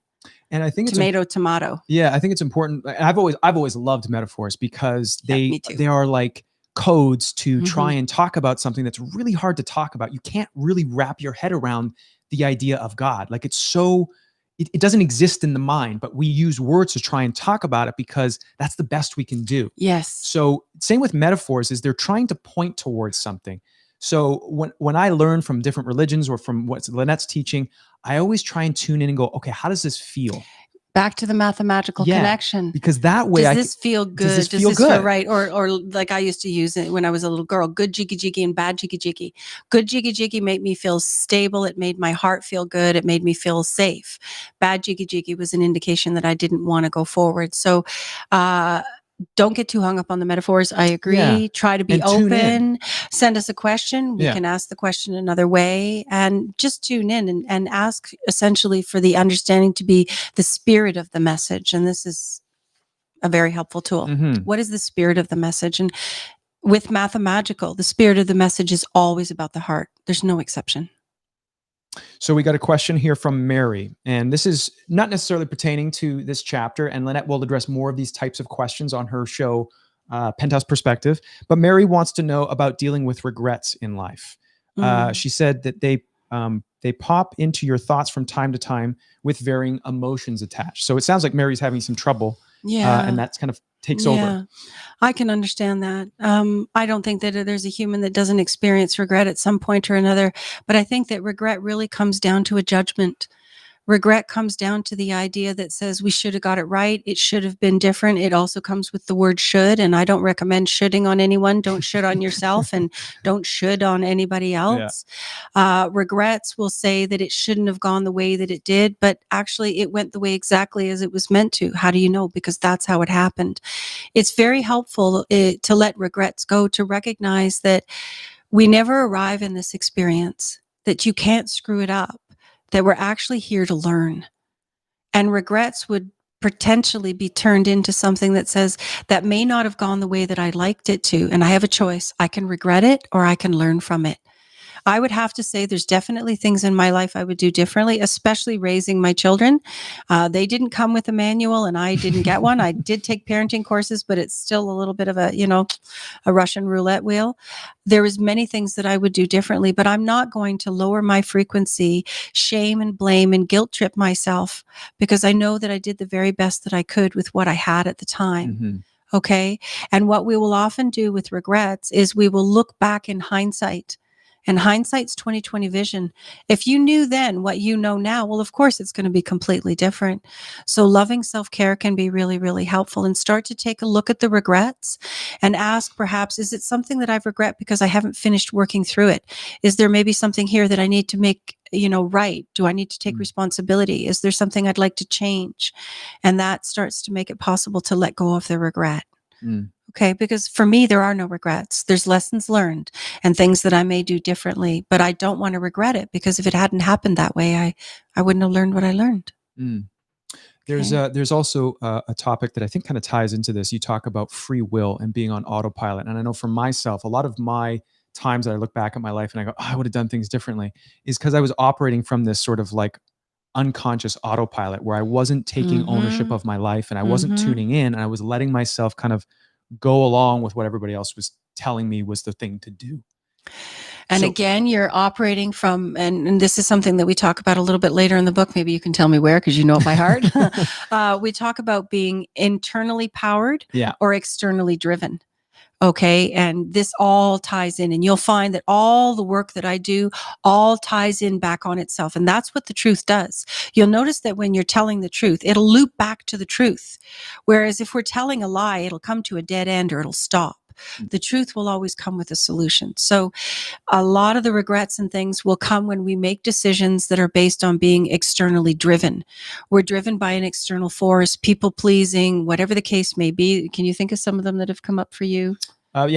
And I think tomato. Yeah, I think it's important. I've always loved metaphors because they are like codes to try and talk about something that's really hard to talk about. You can't really wrap your head around the idea of God. Like it doesn't exist in the mind, but we use words to try and talk about it because that's the best we can do. Yes. So same with metaphors, is they're trying to point towards something. So when I learn from different religions or from what Lynette's teaching, I always try and tune in and go, okay, how does this feel? Back to the mathematical connection. Because that way, does this feel good? Does this feel right? Or like I used to use it when I was a little girl, good jiggy jiggy and bad jiggy jiggy. Good jiggy jiggy made me feel stable. It made my heart feel good. It made me feel safe. Bad jiggy jiggy was an indication that I didn't want to go forward. So don't get too hung up on the metaphors. I agree. Yeah. Try to be And tune in. open. Send us a question. We Yeah. can ask the question another way, and just tune in and ask essentially for the understanding to be the spirit of the message. And this is a very helpful tool. What is the spirit of the message? And with Mathamagical, the spirit of the message is always about the heart. There's no exception. So we got a question here from Mary, and this is not necessarily pertaining to this chapter, and Lynette will address more of these types of questions on her show, Penthouse Perspective. But Mary wants to know about dealing with regrets in life. She said that they pop into your thoughts from time to time with varying emotions attached. So it sounds like Mary's having some trouble, and that's kind of takes over. I can understand that. I don't think that there's a human that doesn't experience regret at some point or another, but I think that regret really comes down to a judgment. Regret comes down to the idea that says we should have got it right. It should have been different. It also comes with the word should, and I don't recommend shoulding on anyone. Don't should on yourself, and don't should on anybody else. Regrets will say that it shouldn't have gone the way that it did, but actually it went the way exactly as it was meant to. How do you know? Because that's how it happened. It's very helpful to let regrets go, to recognize that we never arrive in this experience, that you can't screw it up, that we're actually here to learn. And regrets would potentially be turned into something that says that may not have gone the way that I liked it to. And I have a choice. I can regret it or I can learn from it. I would have to say there's definitely things in my life I would do differently, especially raising my children. They didn't come with a manual and I didn't get one. I did take parenting courses, but it's still a little bit of a Russian roulette wheel. There is many things that I would do differently, but I'm not going to lower my frequency, shame and blame and guilt trip myself, because I know that I did the very best that I could with what I had at the time. Okay. And what we will often do with regrets is we will look back in hindsight. And hindsight's 20/20 vision. If you knew then what you know now, well, of course, it's going to be completely different. So loving self-care can be really, really helpful, and start to take a look at the regrets and ask, perhaps, is it something that I regret because I haven't finished working through it? Is there maybe something here that I need to make, right? Do I need to take responsibility? Is there something I'd like to change? And that starts to make it possible to let go of the regret. Okay, because for me, there are no regrets. There's lessons learned and things that I may do differently, but I don't want to regret it, because if it hadn't happened that way, I wouldn't have learned what I learned. There's also a topic that I think kind of ties into this. You talk about free will and being on autopilot. And I know for myself, a lot of my times that I look back at my life and I go, I would have done things differently, is because I was operating from this sort of like unconscious autopilot where I wasn't taking ownership of my life, and I wasn't tuning in, and I was letting myself kind of go along with what everybody else was telling me was the thing to do. And again, you're operating from, and this is something that we talk about a little bit later in the book. Maybe you can tell me where, because you know it by heart. We talk about being internally powered or externally driven. Okay. And this all ties in, and you'll find that all the work that I do all ties in back on itself. And that's what the truth does. You'll notice that when you're telling the truth, it'll loop back to the truth. Whereas if we're telling a lie, it'll come to a dead end or it'll stop. The truth will always come with a solution. So a lot of the regrets and things will come when we make decisions that are based on being externally driven. We're driven by an external force, people pleasing, whatever the case may be. Can you think of some of them that have come up for you?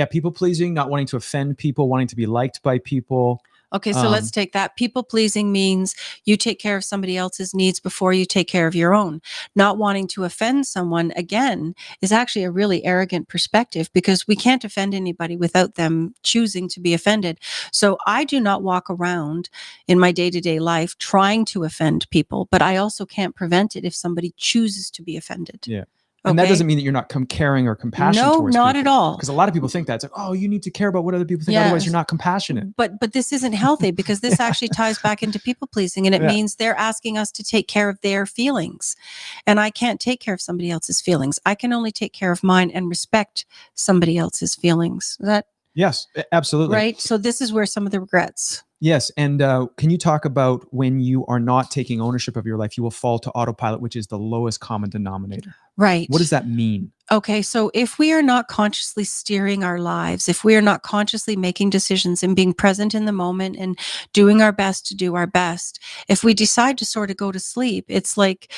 People pleasing, not wanting to offend people, wanting to be liked by people. Okay, so let's take that. People pleasing means you take care of somebody else's needs before you take care of your own. Not wanting to offend someone, again, is actually a really arrogant perspective, because we can't offend anybody without them choosing to be offended. So I do not walk around in my day-to-day life trying to offend people, but I also can't prevent it if somebody chooses to be offended. Yeah. And that doesn't mean that you're not caring or compassionate towards people. No, not at all. Because a lot of people think that. It's like, oh, you need to care about what other people think. Otherwise, you're not compassionate. But this isn't healthy, because this actually ties back into people pleasing. And it means they're asking us to take care of their feelings. And I can't take care of somebody else's feelings. I can only take care of mine and respect somebody else's feelings. Is that? Yes, absolutely. Right. So this is where some of the regrets. Yes. And can you talk about when you are not taking ownership of your life, you will fall to autopilot, which is the lowest common denominator? Right. What does that mean? Okay, so if we are not consciously steering our lives, if we are not consciously making decisions and being present in the moment and doing our best to do our best, if we decide to sort of go to sleep, it's like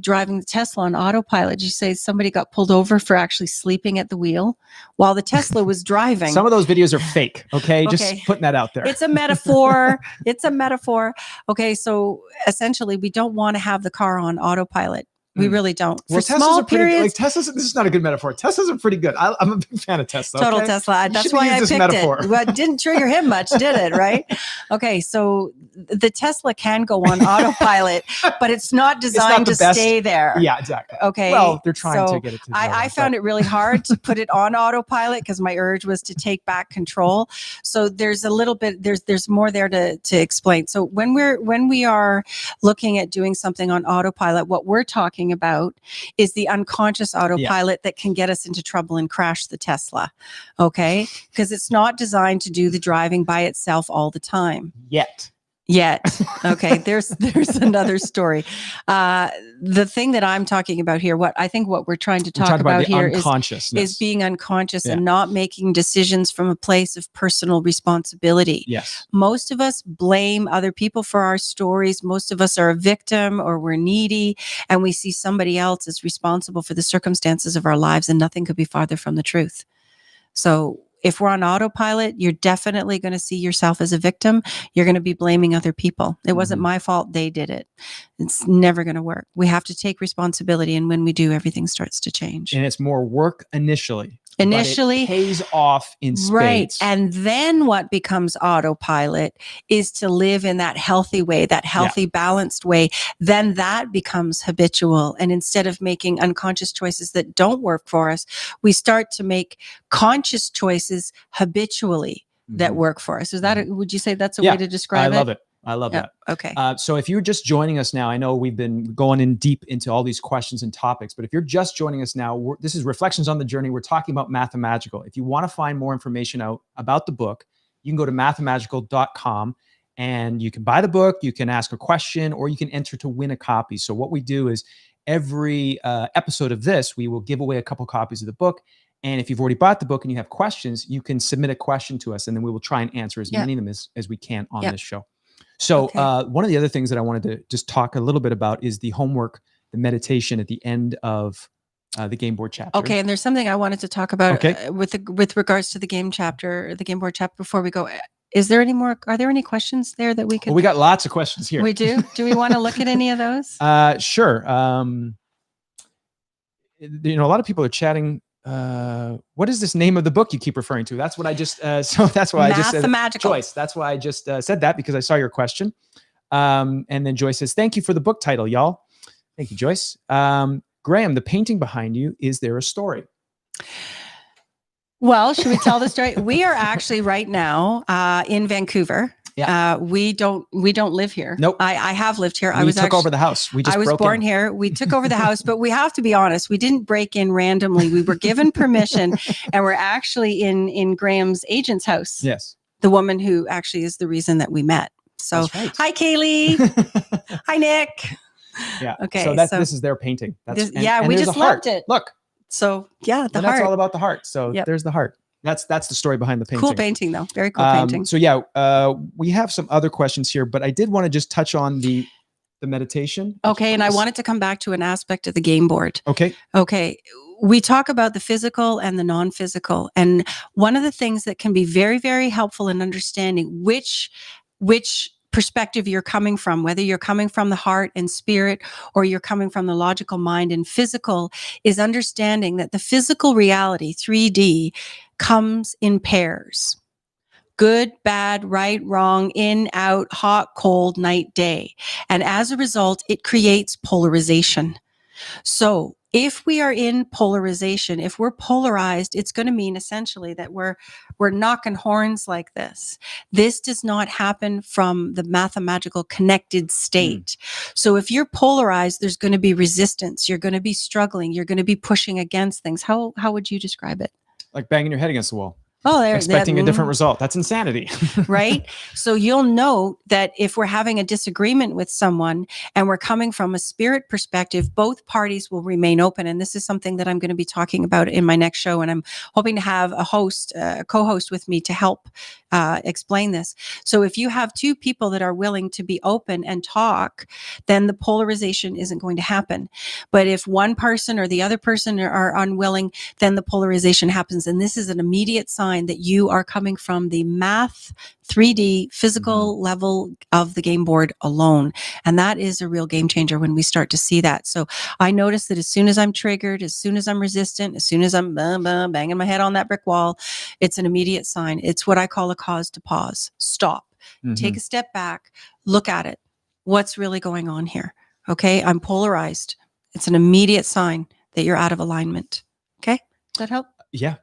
driving the Tesla on autopilot. You say somebody got pulled over for actually sleeping at the wheel while the Tesla was driving. Some of those videos are fake. Okay, just putting that out there. It's a metaphor. It's a metaphor. Okay, so essentially, we don't want to have the car on autopilot. We really don't. Well, For small periods, Teslas. This is not a good metaphor. Teslas are pretty good. I'm a big fan of Tesla. Total okay? Tesla. That's why I picked it. Well, it didn't trigger him much, did it? Right? Okay, so the Tesla can go on autopilot, but it's not designed to stay there. Yeah, exactly. Okay. Well, they're trying to get it to. I found it really hard to put it on autopilot because my urge was to take back control. So there's a little bit. There's more there to explain. So when we are looking at doing something on autopilot, what we're talking about is the unconscious autopilot that can get us into trouble and crash the Tesla. Okay? Because it's not designed to do the driving by itself all the time. Yet. Okay. There's another story. The thing that I'm talking about here, what we're trying to talk about here is being unconscious and not making decisions from a place of personal responsibility. Yes. Most of us blame other people for our stories. Most of us are a victim or we're needy, and we see somebody else as responsible for the circumstances of our lives, and nothing could be farther from the truth. So if we're on autopilot, you're definitely going to see yourself as a victim. You're going to be blaming other people. It wasn't my fault. They did it. It's never going to work. We have to take responsibility. And when we do, everything starts to change. And it's more work initially. Initially, but it pays off in spades. Right. And then what becomes autopilot is to live in that healthy way, that healthy, balanced way. Then that becomes habitual. And instead of making unconscious choices that don't work for us, we start to make conscious choices habitually that work for us. Is that, would you say that's a way to describe it? I love it. I love that. Okay. So if you're just joining us now, I know we've been going in deep into all these questions and topics, but if you're just joining us now, this is Reflections on the Journey. We're talking about Mathamagical. If you want to find more information out about the book, you can go to mathamagical.com and you can buy the book, you can ask a question, or you can enter to win a copy. So what we do is every episode of this, we will give away a couple copies of the book. And if you've already bought the book and you have questions, you can submit a question to us, and then we will try and answer as many of them as we can on this show. So one of the other things that I wanted to just talk a little bit about is the homework, the meditation at the end of the game board chapter. Okay, and there's something I wanted to talk about with regards to the game board chapter before we go. Is there any more? Are there any questions there that we could? Well, we got lots of questions here. We do. Do we want to look at any of those? Sure. A lot of people are chatting. What is this name of the book you keep referring to? That's what I just, so that's why I just said Joyce. That's why I just said that, because I saw your question. And then Joyce says, thank you for the book title, y'all. Thank you, Joyce. Graham, the painting behind you, is there a story? Well, should we tell the story? We are actually right now in Vancouver. Yeah. We don't live here. Nope. I have lived here. We took over the house. I was born here. We took over the house, but we have to be honest. We didn't break in randomly. We were given permission, and we're actually in Graham's agent's house. Yes. The woman who actually is the reason that we met. So, hi, Kaylee. Hi, Nick. Yeah. Okay. So this is their painting. We just loved it. Look. So the heart. That's all about the heart. So there's the heart. That's the story behind the painting. Cool painting, though. Very cool painting. So we have some other questions here, but I did want to just touch on the meditation. Okay, and I wanted to come back to an aspect of the game board. Okay. We talk about the physical and the non-physical, and one of the things that can be very, very helpful in understanding which perspective you're coming from, whether you're coming from the heart and spirit or you're coming from the logical mind and physical, is understanding that the physical reality, 3D, comes in pairs. Good, bad, right, wrong, in, out, hot, cold, night, day. And as a result, it creates polarization. So if we are in polarization, if we're polarized, it's going to mean essentially that we're knocking horns like this. This does not happen from the mathematical connected state. So if you're polarized, there's going to be resistance. You're going to be struggling. You're going to be pushing against things. How would you describe it? Like banging your head against the wall. Oh, expecting a different result. That's insanity. Right? So you'll note that if we're having a disagreement with someone and we're coming from a spirit perspective, both parties will remain open. And this is something that I'm going to be talking about in my next show. And I'm hoping to have a co-host with me to help explain this. So if you have two people that are willing to be open and talk, then the polarization isn't going to happen. But if one person or the other person are unwilling, then the polarization happens. And this is an immediate sign that you are coming from the math 3D physical level of the game board alone. And that is a real game changer when we start to see that. So I notice that as soon as I'm triggered, as soon as I'm resistant, as soon as I'm banging my head on that brick wall, it's an immediate sign. It's what I call a cause to pause. Stop. Take a step back. Look at it. What's really going on here? Okay. I'm polarized. It's an immediate sign that you're out of alignment. Okay. Does that help? Yeah.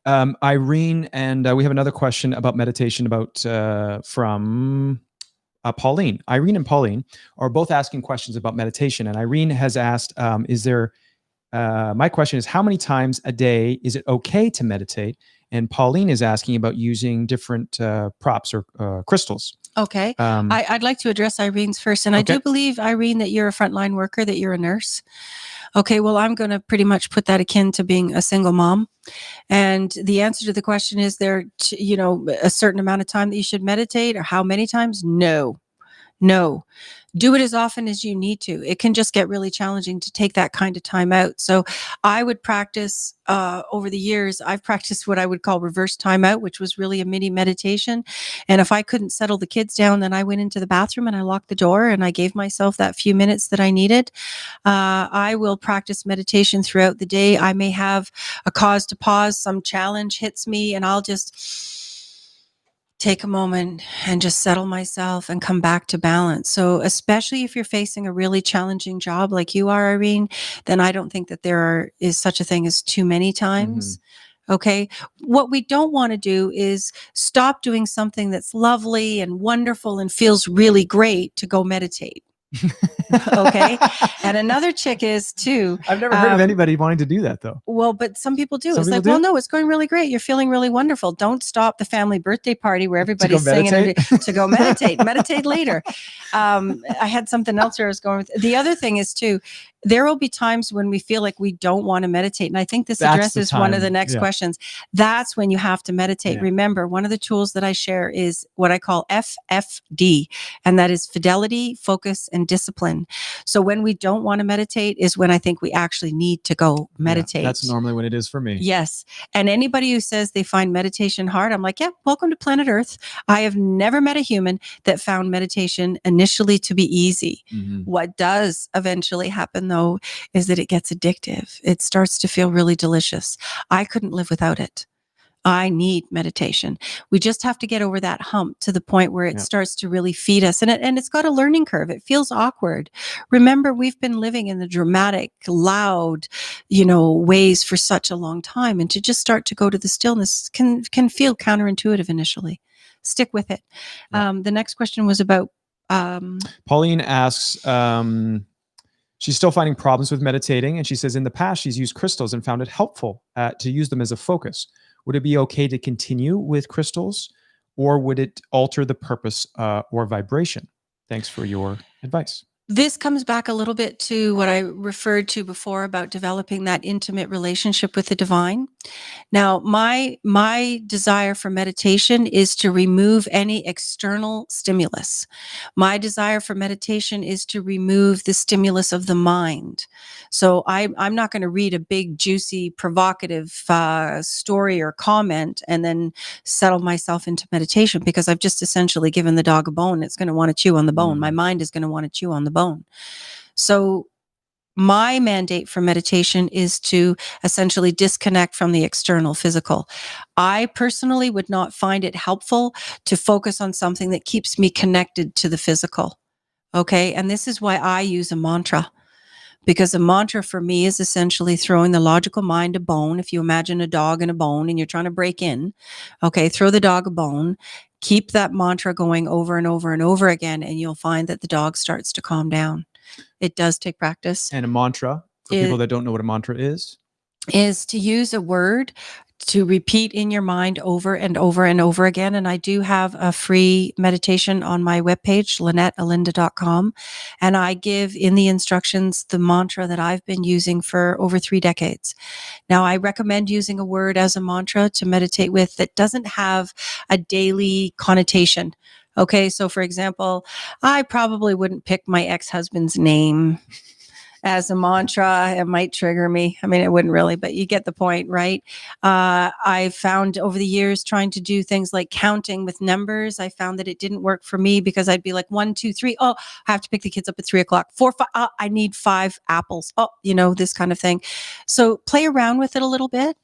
Irene, and we have another question about meditation from Pauline. Irene and Pauline are both asking questions about meditation. And Irene has asked, my question is, how many times a day is it okay to meditate? And Pauline is asking about using different props or crystals. Okay. I'd like to address Irene's first. And I do believe, Irene, that you're a frontline worker, that you're a nurse. Okay, well, I'm going to pretty much put that akin to being a single mom. And the answer to the question is there, a certain amount of time that you should meditate, or how many times? No. Do it as often as you need to. It can just get really challenging to take that kind of time out. So I would practice over the years, I've practiced what I would call reverse timeout, which was really a mini meditation. And if I couldn't settle the kids down, then I went into the bathroom and I locked the door and I gave myself that few minutes that I needed. I will practice meditation throughout the day. I may have a cause to pause, some challenge hits me, and I'll just take a moment and just settle myself and come back to balance. So especially if you're facing a really challenging job like you are, Irene, then I don't think that there is such a thing as too many times. Okay. What we don't want to do is stop doing something that's lovely and wonderful and feels really great to go meditate. Okay. And another chick is too. I've never heard of anybody wanting to do that though. Well, but some people do. It's like, well, no, it's going really great. You're feeling really wonderful. Don't stop the family birthday party where everybody's singing to go meditate. Meditate later. I had something else where I was going with. The other thing is too, there will be times when we feel like we don't want to meditate. And I think this addresses one of the next questions. That's when you have to meditate. Remember, one of the tools that I share is what I call FFD, and that is fidelity, focus, and discipline. So when we don't want to meditate is when I think we actually need to go meditate. That's normally when it is for me. Yes. And anybody who says they find meditation hard, I'm like, yeah, welcome to planet Earth. I have never met a human that found meditation initially to be easy. What does eventually happen though is that it gets addictive. It starts to feel really delicious. I couldn't live without it. I need meditation. We just have to get over that hump to the point where it starts to really feed us. And it's got a learning curve. It feels awkward. Remember, we've been living in the dramatic, loud, ways for such a long time. And to just start to go to the stillness can feel counterintuitive initially. Stick with it. The next question was about... Pauline asks... she's still finding problems with meditating. And she says in the past, she's used crystals and found it helpful to use them as a focus. Would it be okay to continue with crystals, or would it alter the purpose or vibration? Thanks for your advice. This comes back a little bit to what I referred to before about developing that intimate relationship with the divine. Now, my desire for meditation is to remove any external stimulus. My desire for meditation is to remove the stimulus of the mind. So I'm not going to read a big, juicy, provocative story or comment and then settle myself into meditation, because I've just essentially given the dog a bone. It's going to want to chew on the bone. My mind is going to want to chew on the bone. So my mandate for meditation is to essentially disconnect from the external physical. I personally would not find it helpful to focus on something that keeps me connected to the physical. Okay. And this is why I use a mantra, because a mantra for me is essentially throwing the logical mind a bone. If you imagine a dog and a bone and you're trying to break in, okay, throw the dog a bone. Keep that mantra going over and over and over again, and you'll find that the dog starts to calm down. It does take practice. And a mantra, for people that don't know what a mantra is to use a word to repeat in your mind over and over and over again. And I do have a free meditation on my webpage, LynetteElinda.com. And I give in the instructions the mantra that I've been using for over 3 decades. Now, I recommend using a word as a mantra to meditate with that doesn't have a daily connotation. Okay. So for example, I probably wouldn't pick my ex-husband's name as a mantra. It might trigger me. I mean, it wouldn't really, but you get the point, right? I found over the years trying to do things like counting with numbers, I found that it didn't work for me because I'd be like 1, 2, 3. Oh, I have to pick the kids up at 3:00. 4, 5. Oh, I need 5 apples. Oh, this kind of thing. So play around with it a little bit.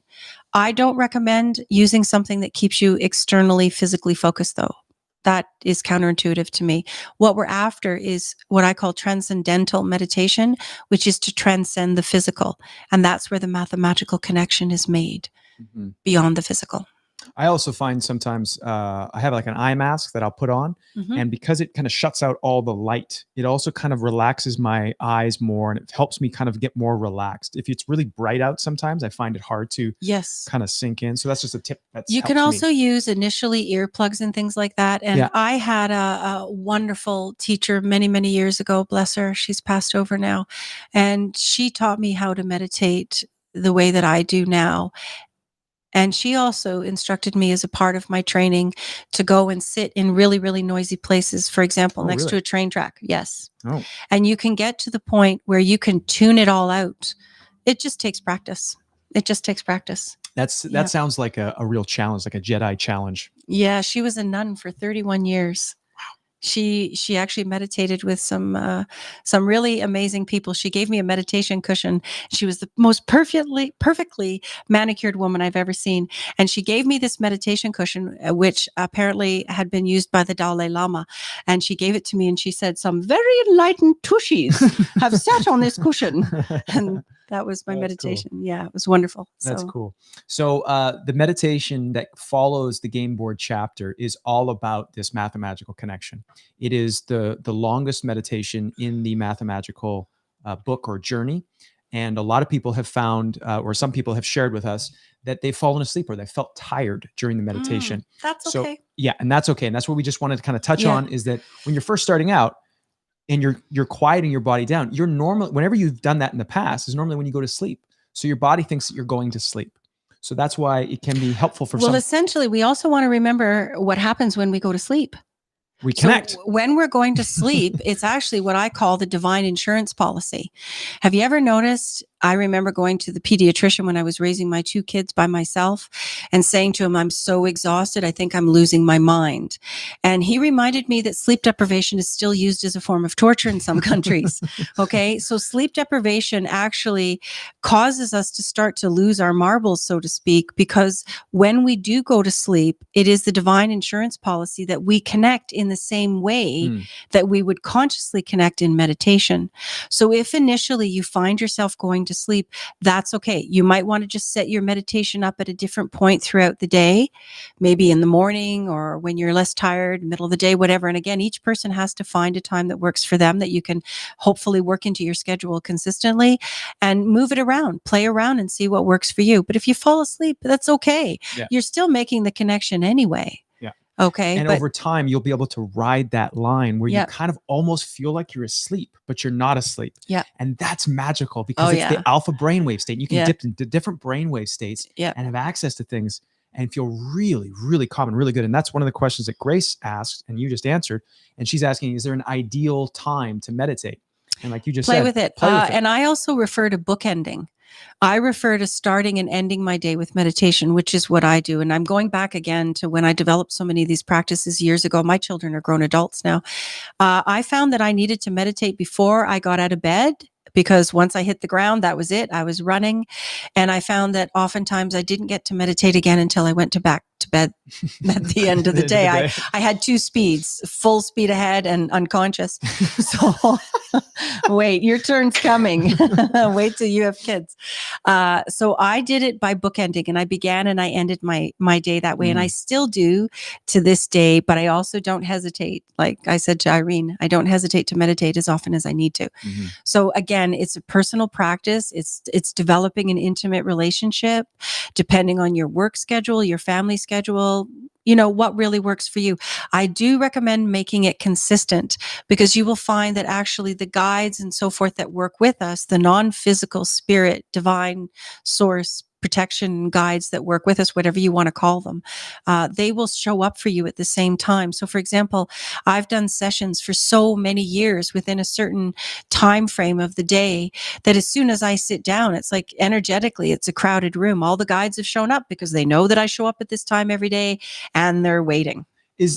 I don't recommend using something that keeps you externally, physically focused, though. That is counterintuitive to me. What we're after is what I call transcendental meditation, which is to transcend the physical. And that's where the mathematical connection is made beyond the physical. I also find sometimes I have like an eye mask that I'll put on, and because it kind of shuts out all the light, it also kind of relaxes my eyes more, and it helps me kind of get more relaxed. If it's really bright out, sometimes I find it hard to kind of sink in. So that's just a tip. You can also use initially earplugs and things like that. And I had a wonderful teacher many, many years ago, bless her. She's passed over now. And she taught me how to meditate the way that I do now. And she also instructed me as a part of my training to go and sit in really, really noisy places, for example, next to a train track. Yes. Oh. And you can get to the point where you can tune it all out. It just takes practice. It just takes practice. That sounds like a real challenge, like a Jedi challenge. Yeah. She was a nun for 31 years. She actually meditated with some really amazing people. She gave me a meditation cushion. She was the most perfectly manicured woman I've ever seen. And she gave me this meditation cushion, which apparently had been used by the Dalai Lama. And she gave it to me and she said, "Some very enlightened tushies have sat on this cushion." And that was my meditation. Cool. Yeah, it was wonderful. That's cool. So the meditation that follows the game board chapter is all about this mathematical connection. It is the longest meditation in the Mathamagical book or journey. And a lot of people have found, or some people have shared with us, that they've fallen asleep or they felt tired during the meditation. That's okay. Yeah, and that's okay. And that's what we just wanted to kind of touch on, is that when you're first starting out, and you're quieting your body down, you're normal. Whenever you've done that in the past is normally when you go to sleep. So your body thinks that you're going to sleep. So that's why it can be helpful for some. Well, essentially, we also want to remember what happens when we go to sleep. We connect. So when we're going to sleep, it's actually what I call the divine insurance policy. Have you ever noticed? I remember going to the pediatrician when I was raising my 2 kids by myself and saying to him, "I'm so exhausted. I think I'm losing my mind." And he reminded me that sleep deprivation is still used as a form of torture in some countries. Okay. So sleep deprivation actually causes us to start to lose our marbles, so to speak, because when we do go to sleep, it is the divine insurance policy that we connect in the same way that we would consciously connect in meditation. So if initially you find yourself going to sleep, that's okay. You might want to just set your meditation up at a different point throughout the day, maybe in the morning or when you're less tired, middle of the day, whatever. And again, each person has to find a time that works for them that you can hopefully work into your schedule consistently and move it around, play around and see what works for you. But if you fall asleep, that's okay. Yeah. You're still making the connection anyway. Okay. And over time, you'll be able to ride that line where you kind of almost feel like you're asleep, but you're not asleep. Yeah. And that's magical because it's the alpha brainwave state. You can dip into different brainwave states and have access to things and feel really, really calm and really good. And that's one of the questions that Grace asked and you just answered. And she's asking, is there an ideal time to meditate? And like you just said, play with it. And I also refer to bookending. I refer to starting and ending my day with meditation, which is what I do. And I'm going back again to when I developed so many of these practices years ago. My children are grown adults now. I found that I needed to meditate before I got out of bed, because once I hit the ground, that was it. I was running. And I found that oftentimes I didn't get to meditate again until I went back to bed at the end of the day. I had 2 speeds, full speed ahead and unconscious. So wait, your turn's coming. Wait till you have kids. So I did it by bookending, and I began and I ended my day that way. And I still do to this day, but I also don't hesitate. Like I said to Irene, I don't hesitate to meditate as often as I need to. So again, it's a personal practice. It's developing an intimate relationship, depending on your work schedule, your family schedule, what really works for you. I do recommend making it consistent, because you will find that actually the guides and so forth that work with us, the non-physical spirit, divine source, protection guides that work with us, whatever you want to call them, they will show up for you at the same time. So for example, I've done sessions for so many years within a certain time frame of the day that as soon as I sit down, it's like energetically, it's a crowded room. All the guides have shown up because they know that I show up at this time every day, and they're waiting.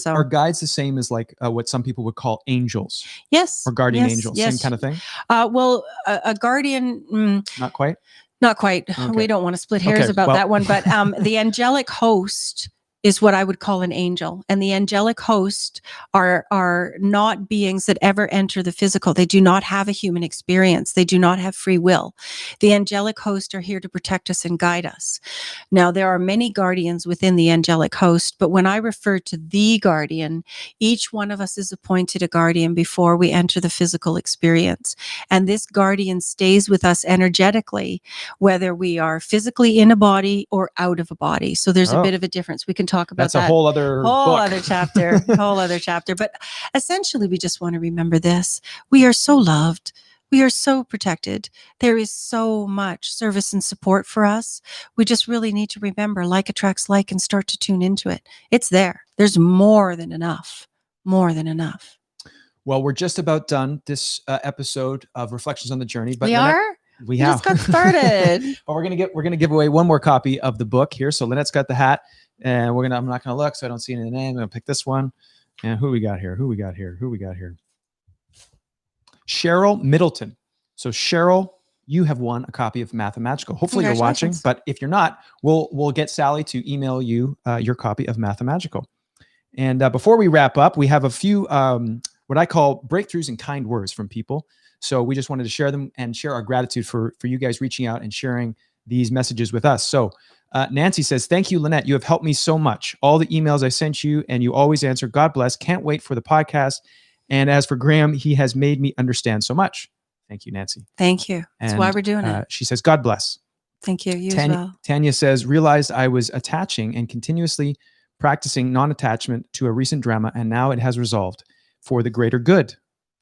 Are guides the same as like what some people would call angels? Yes. Or guardian angels, same kind of thing? Well, a guardian... Not quite? Not quite. Okay. We don't want to split hairs about that one. But the angelic host is what I would call an angel. And the angelic host are not beings that ever enter the physical. They do not have a human experience. They do not have free will. The angelic host are here to protect us and guide us. Now, there are many guardians within the angelic host, but when I refer to the guardian, each one of us is appointed a guardian before we enter the physical experience. And this guardian stays with us energetically, whether we are physically in a body or out of a body. So there's a bit of a difference. We can talk about that's a whole other chapter, whole other chapter. But essentially, we just want to remember this. We are so loved. We are so protected. There is so much service and support for us. We just really need to remember, like attracts like, and start to tune into it. It's there. There's more than enough. More than enough. Well, we're just about done this episode of Reflections on the Journey. But We just got started. But we're gonna give away one more copy of the book here. So Lynette's got the hat, and I'm not gonna look, so I don't see any name. I'm gonna pick this one. And who we got here? Cheryl Middleton. So Cheryl, you have won a copy of Mathamagical. Hopefully you're watching, but if you're not, we'll get Sally to email you your copy of Mathamagical. And before we wrap up, we have a few what I call breakthroughs and kind words from people. So we just wanted to share them and share our gratitude for you guys reaching out and sharing these messages with us. So Nancy says, thank you, Lynette. You have helped me so much. All the emails I sent you, and you always answer. God bless. Can't wait for the podcast. And as for Graham, he has made me understand so much. Thank you, Nancy. Thank you. That's why we're doing it. She says, God bless. Thank you. You as well. Tanya says, realized I was attaching and continuously practicing non-attachment to a recent drama, and now it has resolved for the greater good.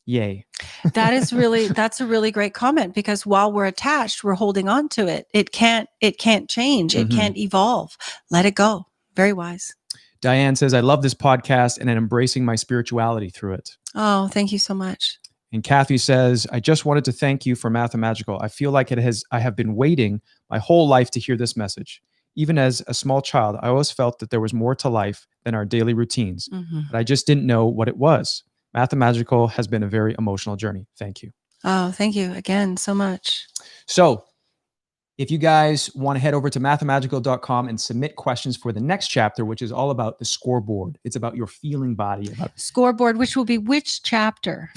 Yay. That's a really great comment, because while we're attached, we're holding on to it. It can't change. It can't evolve. Let it go. Very wise. Diane says, I love this podcast and I'm embracing my spirituality through it. Oh, thank you so much. And Kathy says, I just wanted to thank you for Mathamagical. I feel like I have been waiting my whole life to hear this message. Even as a small child, I always felt that there was more to life than our daily routines, but I just didn't know what it was. Mathamagical has been a very emotional journey. Thank you. Oh, thank you again so much. So if you guys want to head over to mathamagical.com and submit questions for the next chapter, which is all about the scoreboard. It's about your feeling body. Scoreboard, which will be which chapter?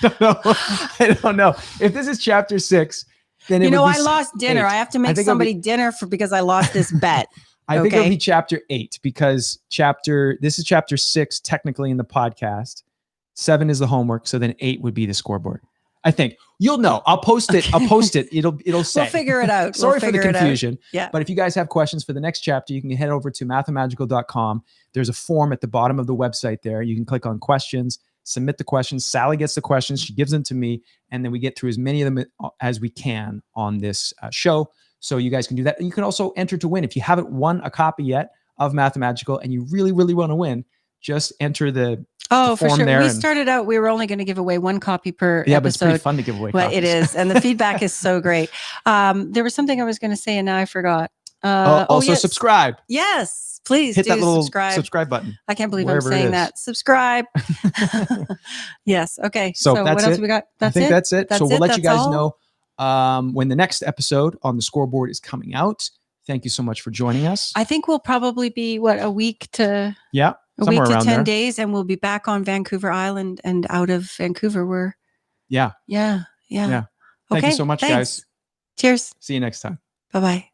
I don't know. If this is chapter 6, then I lost dinner. 8. I have to make somebody dinner because I lost this bet. I think it'll be chapter 8, because this is chapter 6 technically in the podcast. 7 is the homework, so then 8 would be the scoreboard. I think you'll know. I'll post it. It'll say. We'll figure it out. Sorry for the confusion. Yeah. But if you guys have questions for the next chapter, you can head over to mathamagical.com. There's a form at the bottom of the website there. You can click on questions, submit the questions. Sally gets the questions. She gives them to me, and then we get through as many of them as we can on this show. So you guys can do that. And you can also enter to win. If you haven't won a copy yet of Mathamagical and you really, really want to win, just enter the form for sure. We started out, we were only going to give away 1 copy per episode. But it's pretty fun to give away copies. It is. And the feedback is so great. There was something I was going to say and now I forgot. Yes. Subscribe. Yes. Please hit that little subscribe button. I can't believe I'm saying that. Subscribe. Yes. Okay. So what else we got? I think that's it. So we'll let you guys know when the next episode on the scoreboard is coming out. Thank you so much for joining us. I think we'll probably be a week to... Yeah. A week to 10 days, and we'll be back on Vancouver Island and out of Vancouver. Yeah. Yeah. Thank you so much, guys. Cheers. See you next time. Bye-bye.